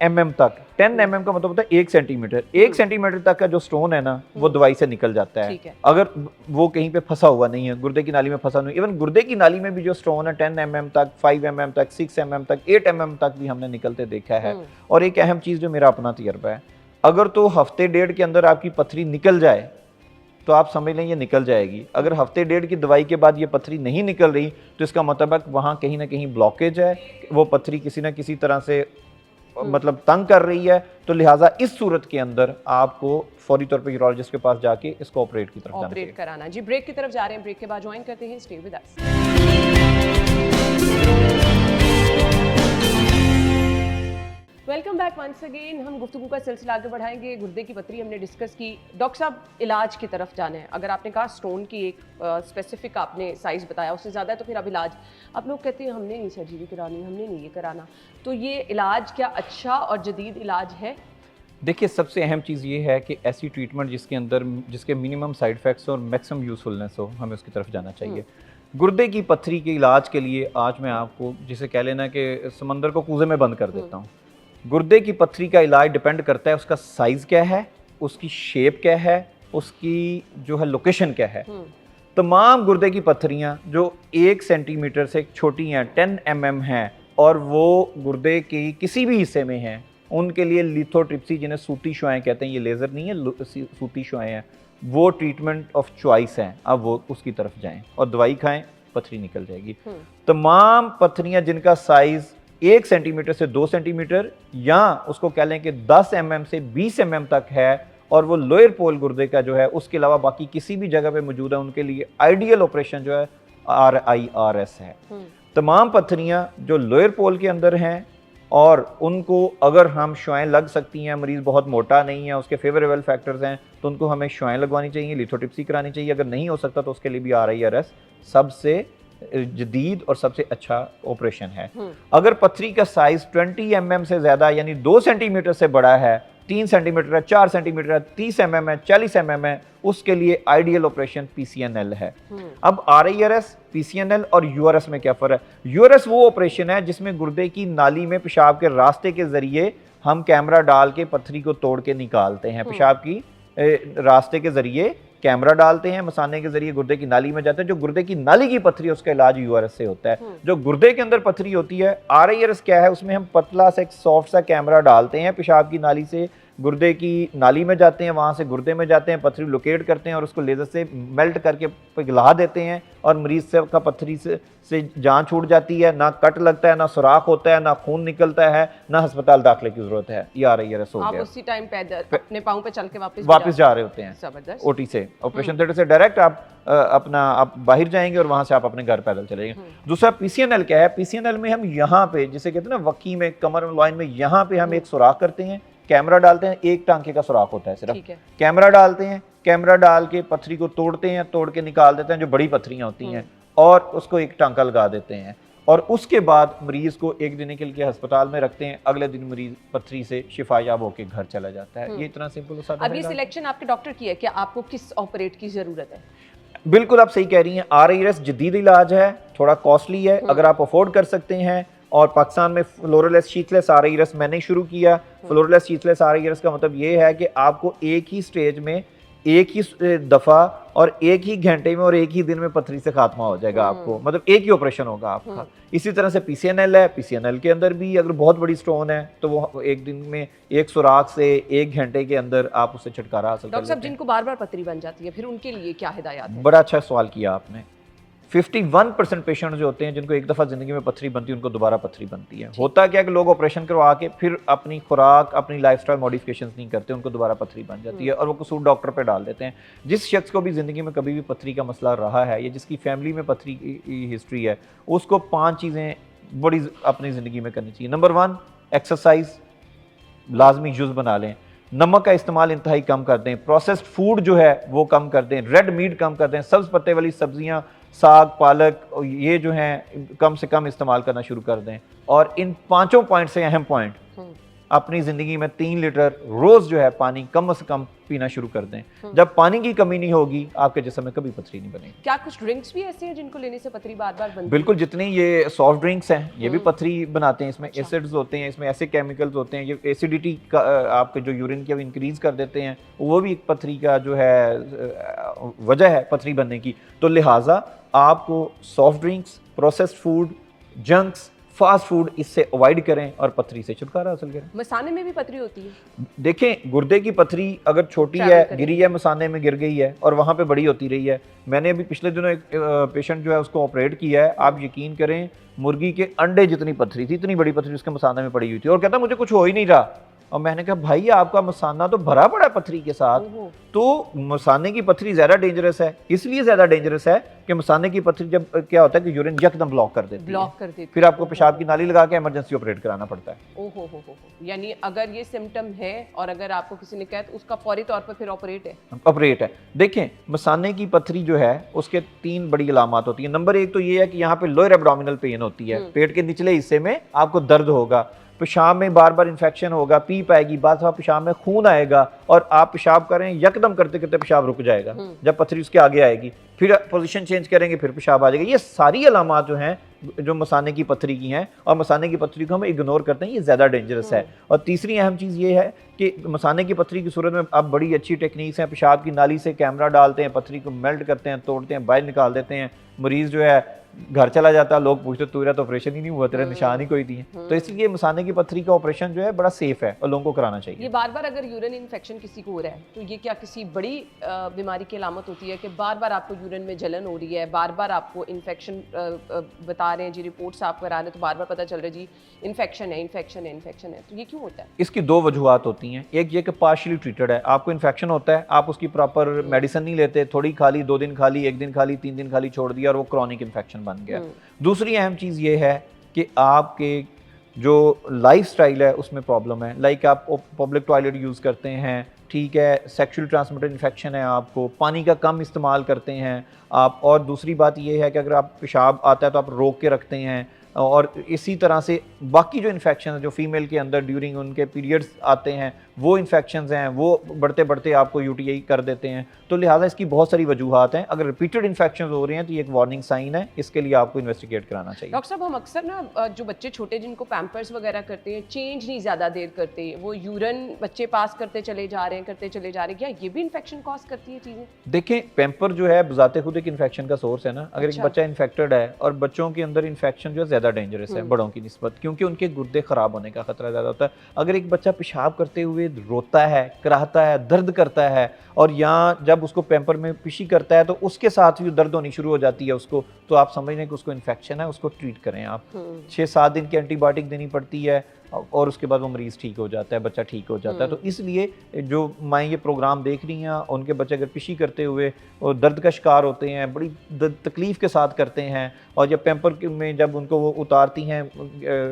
10 mm तक, 10 mm का मतलब होता है 1 सेंटीमीटर। 1 सेंटीमीटर तक का जो स्टोन है ना वो दवाई से निकल जाता है, अगर वो कहीं पे फंसा हुआ नहीं है, गुर्दे की नाली में फंसा नहीं। इवन गुर्दे की नाली में भी जो स्टोन है 10 mm तक, 5 mm तक, 6 mm तक, 8 mm तक भी हमने निकलते देखा है। और एक अहम चीज़ जो मेरा अपना तजर्बा है, अगर तो हफ्ते डेढ़ के अंदर आपकी पथरी निकल जाए तो आप समझ लें ये निकल जाएगी। अगर हफ्ते डेढ़ की दवाई के बाद ये पथरी नहीं निकल रही तो इसका मतलब है वहाँ कहीं ना कहीं ब्लॉकेज है, वो पथरी किसी ना किसी तरह से मतलब तंग कर रही है। तो लिहाजा इस सूरत के अंदर आपको फौरी तौर पे यूरोलॉजिस्ट के पास जाके इसको ऑपरेट की तरफ ऑपरेट कराना। जी ब्रेक की तरफ जा रहे हैं, ब्रेक के बाद ज्वाइन करते हैं, stay with us. Welcome back once again. हम गुफ्तगू का सिलसिला आगे बढ़ाएंगे। गुर्दे की पथरी हमने डिस्कस की। डॉक्टर साहब इलाज की तरफ जाना है। अगर आपने कहा स्टोन की एक स्पेसिफिक आपने साइज़ बताया, उससे ज़्यादा है तो फिर अब इलाज। आप लोग कहते हैं हमने नहीं सर्जरी करानी, हमने नहीं ये कराना, तो ये इलाज क्या अच्छा और जदीद इलाज है? देखिए सबसे अहम चीज़ ये है कि ऐसी ट्रीटमेंट जिसके मिनिमम साइड इफ़ेक्ट्स और मैक्सिमम यूज़फुलनेस हो, हमें उसकी तरफ जाना चाहिए। गुर्दे की पथरी के इलाज के लिए आज मैं आपको जिसे कह लेना कि समंदर को कूजे में बंद कर देता हूँ। गुर्दे की पथरी का इलाज डिपेंड करता है उसका साइज़ क्या है, उसकी शेप क्या है, उसकी जो है लोकेशन क्या है। तमाम गुर्दे की पथरियाँ जो 1 सेंटीमीटर से छोटी हैं, 10 mm हैं, और वो गुर्दे की किसी भी हिस्से में हैं, उनके लिए लिथोट्रिप्सी, जिन्हें सूती शुआएं कहते हैं, ये लेज़र नहीं है, सूती शुआएं हैं, वो ट्रीटमेंट ऑफ चॉइस हैं। अब वो उसकी तरफ जाएं और दवाई खाएं, पथरी निकल जाएगी। तमाम पथरियाँ जिनका साइज़ 1 सेंटीमीटर से 2 सेंटीमीटर या उसको कह लें कि 10 mm से 20 mm तक है और वो लोअर पोल गुर्दे का जो है उसके अलावा बाकी किसी भी जगह पे मौजूद है, उनके लिए आइडियल ऑपरेशन जो है RIRS है। तमाम पथरियाँ जो लोअर पोल के अंदर हैं और उनको अगर हम शुआएं लग सकती हैं, मरीज़ बहुत मोटा नहीं है, उसके फेवरेबल फैक्टर्स हैं, तो उनको हमें शुआएं लगवानी चाहिए, लिथोट्रिप्सी करानी चाहिए। अगर नहीं हो सकता तो उसके लिए भी RIRS सबसे जदीद और सबसे अच्छा ऑपरेशन है। अगर पथरी का साइज 20 mm से ज़्यादा यानी 2 सेंटीमीटर से बड़ा है, 3 सेंटीमीटर है, 4 सेंटीमीटर है, 30 mm है, 40 mm है, उसके लिए आइडियल ऑपरेशन PCNL है। अब RIRS, PCNL और URS में क्या फ़र्क है? URS वो ऑपरेशन है जिसमें गुर्दे की नाली में पेशाब के रास्ते के ज़रिए हम कैमरा डाल के पथरी को तोड़ के निकालते हैं। पेशाब की रास्ते के ज़रिए कैमरा डालते हैं, मसाने के जरिए गुर्दे की नाली में जाते हैं। जो गुर्दे की नाली की पथरी है उसका इलाज URS से होता है। जो गुर्दे के अंदर पथरी होती है, RIRS क्या है, उसमें हम पतला सा एक सॉफ्ट सा कैमरा डालते हैं, पेशाब की नाली से गुर्दे की नाली में जाते हैं, वहाँ से गुर्दे में जाते हैं, पथरी लोकेट करते हैं और उसको लेज़र से मेल्ट करके पिघला देते हैं और मरीज से का पथरी से जान छूट जाती है, ना कट लगता है, ना सुराख होता है, ना खून निकलता है, ना अस्पताल दाखिले की जरूरत है। ये RIRS हो गया। आप उसी टाइम पैदल अपने पाँव पे चल के वापस जा रहे होते हैं। जबरदस्त। OT से, ऑपरेशन थिएटर से डायरेक्ट आप बाहर जाएंगे और वहां से आप अपने घर पैदल चले जाएंगे। दूसरा PCNL क्या है? PCNL में हम यहाँ पे, जिसे कहते हैं ना वक्की में, कमर लाइन में, यहाँ पे हम एक सुराख करते हैं, कैमरा डालते हैं, एक टांके का सुराख होता है सिर्फ, कैमरा डालते हैं, कैमरा डाल के पथरी को तोड़ते हैं, तोड़ के निकाल देते हैं जो बड़ी पथरियां होती हैं, और उसको एक टांका लगा देते हैं और उसके बाद मरीज को एक दिन के लिए अस्पताल में रखते हैं। अगले दिन मरीज पथरी से शिफायाब होकर घर चला जाता है। ये इतना सिंपल सा। अब ये सिलेक्शन आपके डॉक्टर की है कि आपको किस ऑपरेट की जरूरत है? बिल्कुल आप सही कह रही हैं। RIRS जदीद इलाज है, थोड़ा कॉस्टली है, अगर आप अफोर्ड कर सकते हैं। और पाकिस्तान में फ्लोरलेस शीथलेस RIRS मैंने शुरू किया। फ्लोरलेस शीथलेस RIRS का मतलब ये है कि आपको एक ही स्टेज में, एक ही दफ़ा और एक ही घंटे में और एक ही दिन में पथरी से खात्मा हो जाएगा आपको, मतलब एक ही ऑपरेशन होगा आपका। इसी तरह से PCNL है। PCNL के अंदर भी अगर बहुत बड़ी स्टोन है तो वो एक दिन में एक सुराख से एक घंटे के अंदर आप उससे छुटकारा हासिल कर सकते हैं। डॉक्टर साहब, जिनको बार बार पथरी बन जाती है फिर उनके लिए क्या हिदायत है? बड़ा अच्छा सवाल किया आपने। 51% पेशेंट जो होते हैं जिनको एक दफ़ा ज़िंदगी में पथरी बनती है, उनको दोबारा पथरी बनती है। होता क्या है कि लोग ऑपरेशन करवा के फिर अपनी खुराक, अपनी लाइफस्टाइल मॉडिफिकेशंस नहीं करते, उनको दोबारा पथरी बन जाती है और वो कसूर डॉक्टर पे डाल देते हैं। जिस शख्स को भी ज़िंदगी में कभी भी पथरी का मसला रहा है या जिसकी फैमिली में पथरी की हिस्ट्री है, उसको 5 चीज़ें बड़ी अपनी ज़िंदगी में करनी चाहिए। नंबर 1, एक्सरसाइज लाजमी जुज़ बना लें। नमक का इस्तेमाल इंतहाई कम कर दें। प्रोसेस्ड फूड जो है वो कम कर दें। रेड मीट कम कर दें। सब्ज़ पत्ते वाली सब्जियां, साग, पालक, ये जो हैं कम से कम इस्तेमाल करना शुरू कर दें। और इन 5 पॉइंट से अहम पॉइंट, अपनी ज़िंदगी में 3 लीटर रोज़ जो है पानी कम से कम पीना शुरू कर दें। जब पानी की कमी नहीं होगी, आपके जिस्म में कभी पथरी नहीं बनेगी। क्या कुछ ड्रिंक्स भी ऐसे हैं जिनको लेने से पथरी बार बार बनती है? बिल्कुल, जितनी ये सॉफ्ट ड्रिंक्स हैं ये भी पथरी बनाते हैं। इसमें एसिड्स होते हैं, इसमें ऐसे केमिकल्स होते हैं, ये एसिडिटी का आपके जो यूरिन की इंक्रीज कर देते हैं, वो भी एक पथरी का जो है वजह है पथरी बनने की। तो लिहाजा आपको soft drinks, processed food, junks, fast food, इससे अवॉइड करें और पथरी से छुटकारा हासिल करें। मसाने में भी पथरी होती है? देखें, गुर्दे की पथरी अगर छोटी है, गिरी है, मसाने में गिर गई है और वहाँ पे बड़ी होती रही है। मैंने अभी पिछले दिनों एक पेशेंट जो है उसको ऑपरेट किया है। आप यकीन करें, मुर्गी के अंडे जितनी पथरी थी, इतनी बड़ी पथरी उसके मसाने में पड़ी हुई थी और कहता मुझे कुछ हो ही नहीं रहा। और मैंने कहा भाई आपका मसाना तो भरा पड़ा है पथरी के साथ। तो मसाने की पथरी ज़्यादा डेंजरस है, इसलिए ज़्यादा डेंजरस है कि मसाने की पथरी जब क्या होता है कि यूरिन यकदम ब्लॉक कर देती है, फिर आपको पेशाब की नाली लगा के इमरजेंसी ऑपरेट कराना पड़ता है। ओहो हो। यानी अगर ये सिम्टम है और अगर आपको किसी ने कहा तो उसका फौरी तौर पर फिर ऑपरेट है। देखें, मसाने की पथरी जो है उसके 3 बड़ी अलामत होती है। नंबर 1 तो ये है कि यहाँ पे लोअर एब्डोमिनल पेन होती है, पेट के निचले हिस्से में आपको दर्द होगा, पेशाब में बार बार इन्फेक्शन होगा, पी पाएगी, बाद पेशाब में खून आएगा और आप पेशाब करें, यकदम करते करते पेशाब रुक जाएगा। जब पथरी उसके आगे आएगी फिर पोजीशन चेंज करेंगे, फिर पेशाब आ जाएगा। ये सारी अलामात जो हैं जो मसाने की पथरी की हैं और मसाने की पथरी को हम इग्नोर करते हैं, ये ज़्यादा डेंजरस है। और तीसरी अहम चीज़ ये है कि मसाने की पथरी की सूरत में अब बड़ी अच्छी टेक्निक्स हैं। पेशाब की नाली से कैमरा डालते हैं, पथरी को मेल्ट करते हैं, तोड़ते हैं, बाहर निकाल देते हैं, मरीज़ जो है घर चला जाता है। लोग पूछते तो ऑपरेशन ही नहीं हुआ, तेरा निशान ही कोई दिए। तो इसलिए मसाने की पथरी का ऑपरेशन जो है बड़ा सेफ है और लोगों को कराना चाहिए। ये बार बार अगर यूरिन इन्फेक्शन किसी को हो रहा है तो ये क्या किसी बड़ी बीमारी की अलामत होती है कि बार बार आपको यूरिन में जलन हो रही है, बार बार आपको इन्फेक्शन बता रहे हैं जी, रिपोर्ट्स आप करा रहे हैं तो बार बार पता चल रहा है जी इन्फेक्शन है, तो ये क्यों होता है? इसकी 2 वजूहात होती हैं। एक ये कि पार्शियली ट्रीटेड है, आपको इन्फेक्शन होता है, आप उसकी प्रॉपर मेडिसिन नहीं लेते, थोड़ी खा ली, 2 दिन खा ली, 1 दिन खा ली, 3 दिन खा ली, छोड़ दिया और वो क्रॉनिक इन्फेक्शन बन गया। दूसरी अहम चीज़ ये है कि आपके जो लाइफस्टाइल है उसमें प्रॉब्लम है। लाइक आप पब्लिक टॉयलेट यूज़ करते हैं, ठीक है, सेक्सुअल ट्रांसमिटेड इन्फेक्शन है, आपको पानी का कम इस्तेमाल करते हैं आप, और दूसरी बात ये है कि अगर आप पेशाब आता है तो आप रोक के रखते हैं, और इसी तरह से बाकी जो इन्फेक्शन जो फीमेल के अंदर ड्यूरिंग उनके पीरियड्स आते हैं वो इन्फेक्शंस हैं, वो बढ़ते बढ़ते आपको यूटीआई कर देते हैं। तो लिहाजा इसकी बहुत सारी वजूहात हैं। अगर रिपीटेड इन्फेक्शन हो रही हैं तो ये एक वार्निंग साइन है, इसके लिए आपको इन्वेस्टिगेट कराना चाहिए। डॉक्टर साहब, हम अक्सर ना जो बच्चे छोटे जिनको पैम्पर्स वगैरह करते हैं, चेंज नहीं ज़्यादा देर करते, वो यूरिन बच्चे पास करते चले जा रहे हैं, क्या ये भी इन्फेक्शन कॉज करती है चीज़ें? देखें, पैम्पर जो है बजाते खुद एक इन्फेक्शन का सोर्स है ना। अगर एक बच्चा इन्फेक्टेड है, और बच्चों के अंदर इन्फेक्शन जो है ज़्यादा डेंजरस है बड़ों की निस्बत, क्योंकि उनके गुर्दे ख़राब होने का खतरा ज़्यादा होता है। अगर एक बच्चा पेशाब करते हुए रोता है, कराहता है, दर्द करता है, और यहाँ जब उसको पैम्पर में पिशी करता है तो उसके साथ भी दर्द होनी शुरू हो जाती है उसको, तो आप समझ लें कि उसको इन्फेक्शन है, उसको ट्रीट करें आप। 6-7 दिन की एंटीबायोटिक देनी पड़ती है, और उसके बाद वो मरीज़ ठीक हो जाता है, बच्चा ठीक हो जाता है। तो इसलिए जो मैं ये प्रोग्राम देख रही हैं, उनके बच्चे अगर पिशी करते हुए वो दर्द का शिकार होते हैं, बड़ी तकलीफ़ के साथ करते हैं, और जब पैम्पर में जब उनको वो उतारती हैं,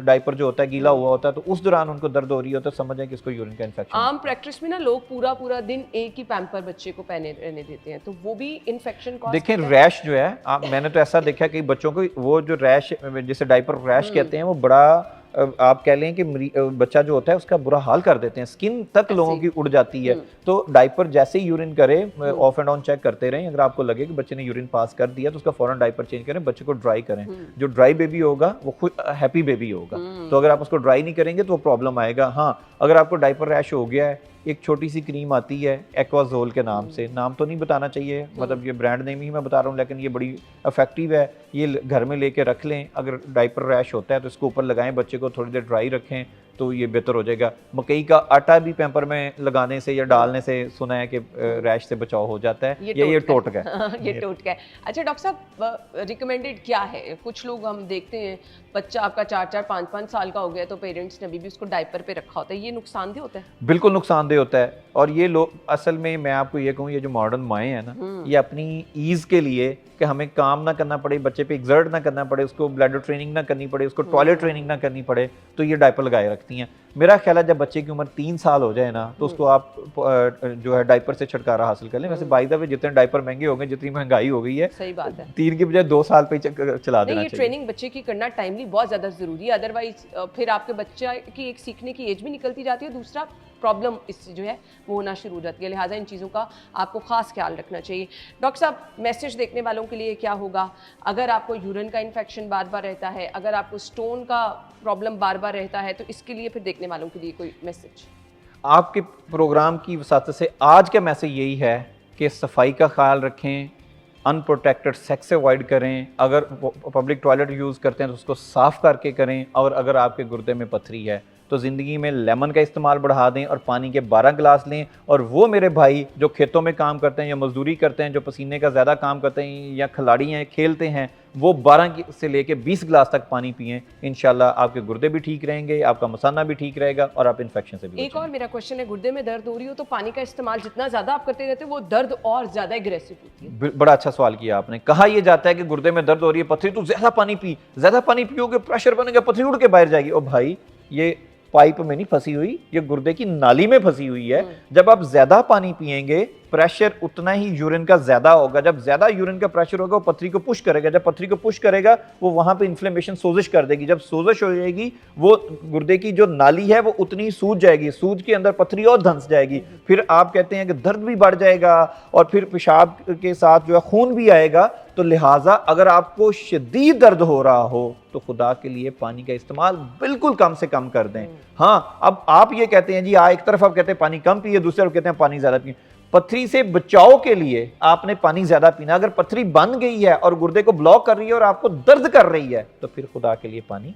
डायपर जो होता है गीला हुआ होता है, तो उस दौरान उनको दर्द हो रही होता है, समझें कि इसको यूरिन का इन्फेक्शन। आम प्रैक्टिस में ना लोग पूरा पूरा दिन एक ही पैम्पर बच्चे को पहने रहने देते हैं, तो वो भी इन्फेक्शन कॉज देखें, रैश जो है, मैंने तो ऐसा देखा कि बच्चों को वो जो रैश जिसे डायपर रैश कहते हैं, वो बड़ा आप कह लें कि बच्चा जो होता है उसका बुरा हाल कर देते हैं, स्किन तक लोगों की उड़ जाती है। तो डायपर जैसे ही यूरिन करे, ऑफ एंड ऑन चेक करते रहें। अगर आपको लगे कि बच्चे ने यूरिन पास कर दिया तो उसका फौरन डायपर चेंज करें, बच्चे को ड्राई करें। जो ड्राई बेबी होगा वो खुद हैप्पी बेबी होगा, तो अगर आप उसको ड्राई नहीं करेंगे तो प्रॉब्लम आएगा। हाँ, अगर आपको डायपर रैश हो गया है, एक छोटी सी क्रीम आती है एक्वाजोल के नाम से, नाम तो नहीं बताना चाहिए, मतलब ये ब्रांड नेम ही मैं बता रहा हूँ, लेकिन ये बड़ी इफेक्टिव है। ये घर में लेके रख लें, अगर डायपर रैश होता है तो इसको ऊपर लगाएं, बच्चे को थोड़ी देर ड्राई रखें तो ये बेहतर हो जाएगा। मकई का आटा भी पैम्पर में लगाने से या डालने से सुना है कि रैश से बचाव हो जाता है। ये टोटका है। ये टोटका है। अच्छा डॉक्टर साहब, रिकमेंडेड क्या है? कुछ लोग हम देखते हैं बच्चा आपका 4-4, 5-5 साल का हो गया तो पेरेंट्स ने अभी भी उसको डायपर पे रखा होता है, ये नुकसानदेह होता है? बिल्कुल नुकसानदेह होता है। और ये लोग असल में, मैं आपको ये कहूँ, ये जो मॉडर्न माएँ हैं ना, ये अपनी ईज़ के लिए कि हमें काम ना करना पड़े, बच्चे पे एग्जर्ट ना करना पड़े, उसको ब्लैडर ट्रेनिंग ना करनी पड़े, उसको टॉयलेट ट्रेनिंग ना करनी पड़े, तो ये डायपर लगाए रखती हैं। मेरा ख्याल है जब बच्चे की उम्र 3 साल हो जाए ना, तो उसको आप जो है डायपर से छुटकारा हासिल कर लें। वैसे बाय द वे जितने डायपर महंगे हो गए, जितनी महंगाई हो गई है, सही बात है, 3 की बजाय 2 साल पे चला देना चाहिए। ट्रेनिंग बच्चे की करना टाइमली बहुत ज़्यादा ज़रूरी है, अदरवाइज फिर आपके बच्चा की एक सीखने की एज भी निकलती जाती है, दूसरा प्रॉब्लम इससे जो है वो होना शुरू हो जाती है। लिहाजा इन चीज़ों का आपको खास ख्याल रखना चाहिए। डॉक्टर साहब, मैसेज देखने वालों के लिए क्या होगा? अगर आपको यूरिन का इन्फेक्शन बार बार रहता है, अगर आपको स्टोन का प्रॉब्लम बार बार रहता है, तो इसके लिए फिर देखने वालों के लिए कोई मैसेज? आपके प्रोग्राम की वसात से आज का मैसेज यही है कि सफाई का ख्याल रखें, अनप्रोटेक्टेड सेक्स से अवॉइड करें, अगर पब्लिक टॉयलेट यूज़ करते हैं तो उसको साफ़ करके करें, और अगर आपके गुर्दे में पथरी है तो ज़िंदगी में लेमन का इस्तेमाल बढ़ा दें और पानी के 12 गिलास लें। और वो मेरे भाई जो खेतों में काम करते हैं या मजदूरी करते हैं, जो पसीने का ज़्यादा काम करते हैं या खिलाड़ी हैं, खेलते हैं, वो 12 से लेके 20 गिलास तक पानी पिएं। इंशाल्लाह आपके गुर्दे भी ठीक रहेंगे, आपका मसाना भी ठीक रहेगा, और आप इन्फेक्शन से भी एक और मेरा क्वेश्चन है, गुर्दे में दर्द हो रही हो तो पानी का इस्तेमाल जितना ज़्यादा आप करते रहते हो वो दर्द और ज़्यादा एग्रेसिव होती है? बड़ा अच्छा सवाल किया आपने। कहा यह जाता है कि गुर्दे में दर्द हो रही है, पथरी, तो ज़्यादा पानी पी, ज़्यादा पानी पियोगे प्रेशर बनेगा, पथरी उड़ के बाहर जाएगी। ओ भाई, ये पाइप में नहीं फंसी हुई, ये गुर्दे की नाली में फंसी हुई है। जब आप ज्यादा पानी पिएंगे, प्रेशर उतना ही यूरिन का ज्यादा होगा। जब ज्यादा यूरिन का प्रेशर होगा, वो पथरी को पुश करेगा। जब पथरी को पुश करेगा, वो वहां पे इन्फ्लेमेशन, सोजिश कर देगी। जब सोजिश हो जाएगी, वो गुर्दे की जो नाली है वो उतनी सूज जाएगी, सूज के अंदर पथरी और धंस जाएगी। फिर आप कहते हैं कि दर्द भी बढ़ जाएगा, और फिर पेशाब के साथ जो है खून भी आएगा। तो लिहाजा अगर आपको शदीद दर्द हो रहा हो तो खुदा के लिए पानी का इस्तेमाल बिल्कुल कम से कम कर दें। हाँ, अब आप ये कहते हैं जी, एक तरफ आप कहते हैं पानी कम पिए, दूसरी तरफ कहते हैं पानी ज्यादा पिए। पथरी से बचाव के लिए आपने पानी ज्यादा पीना। अगर पथरी बन गई है और गुर्दे को ब्लॉक कर रही है और आपको दर्द कर रही है, तो फिर खुदा के लिए पानी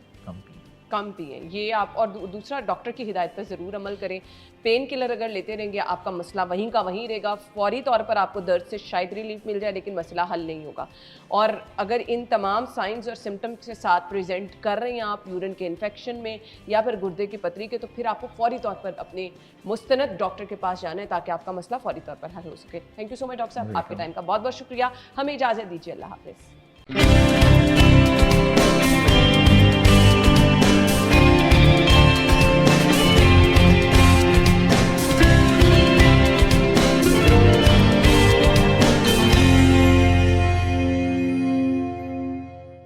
कम पिए। ये आप, और दूसरा डॉक्टर की हिदायत पर ज़रूर अमल करें। पेन किलर अगर लेते रहेंगे, आपका मसला वहीं का वहीं रहेगा। फौरी तौर पर आपको दर्द से शायद रिलीफ मिल जाए, लेकिन मसला हल नहीं होगा। और अगर इन तमाम साइंस और सिम्टम्स के साथ प्रेजेंट कर रहे हैं आप यूरिन के इन्फेक्शन में या फिर गुर्दे की पथरी के, तो फिर आपको फौरी तौर पर अपने मुस्तनद डॉक्टर के पास जाना है ताकि आपका मसला फौरी तौर पर हल हो सके। Thank you so much doctor साहब, आपके टाइम का बहुत बहुत शुक्रिया। हमें इजाज़त दीजिए। अल्लाह हाफिज़।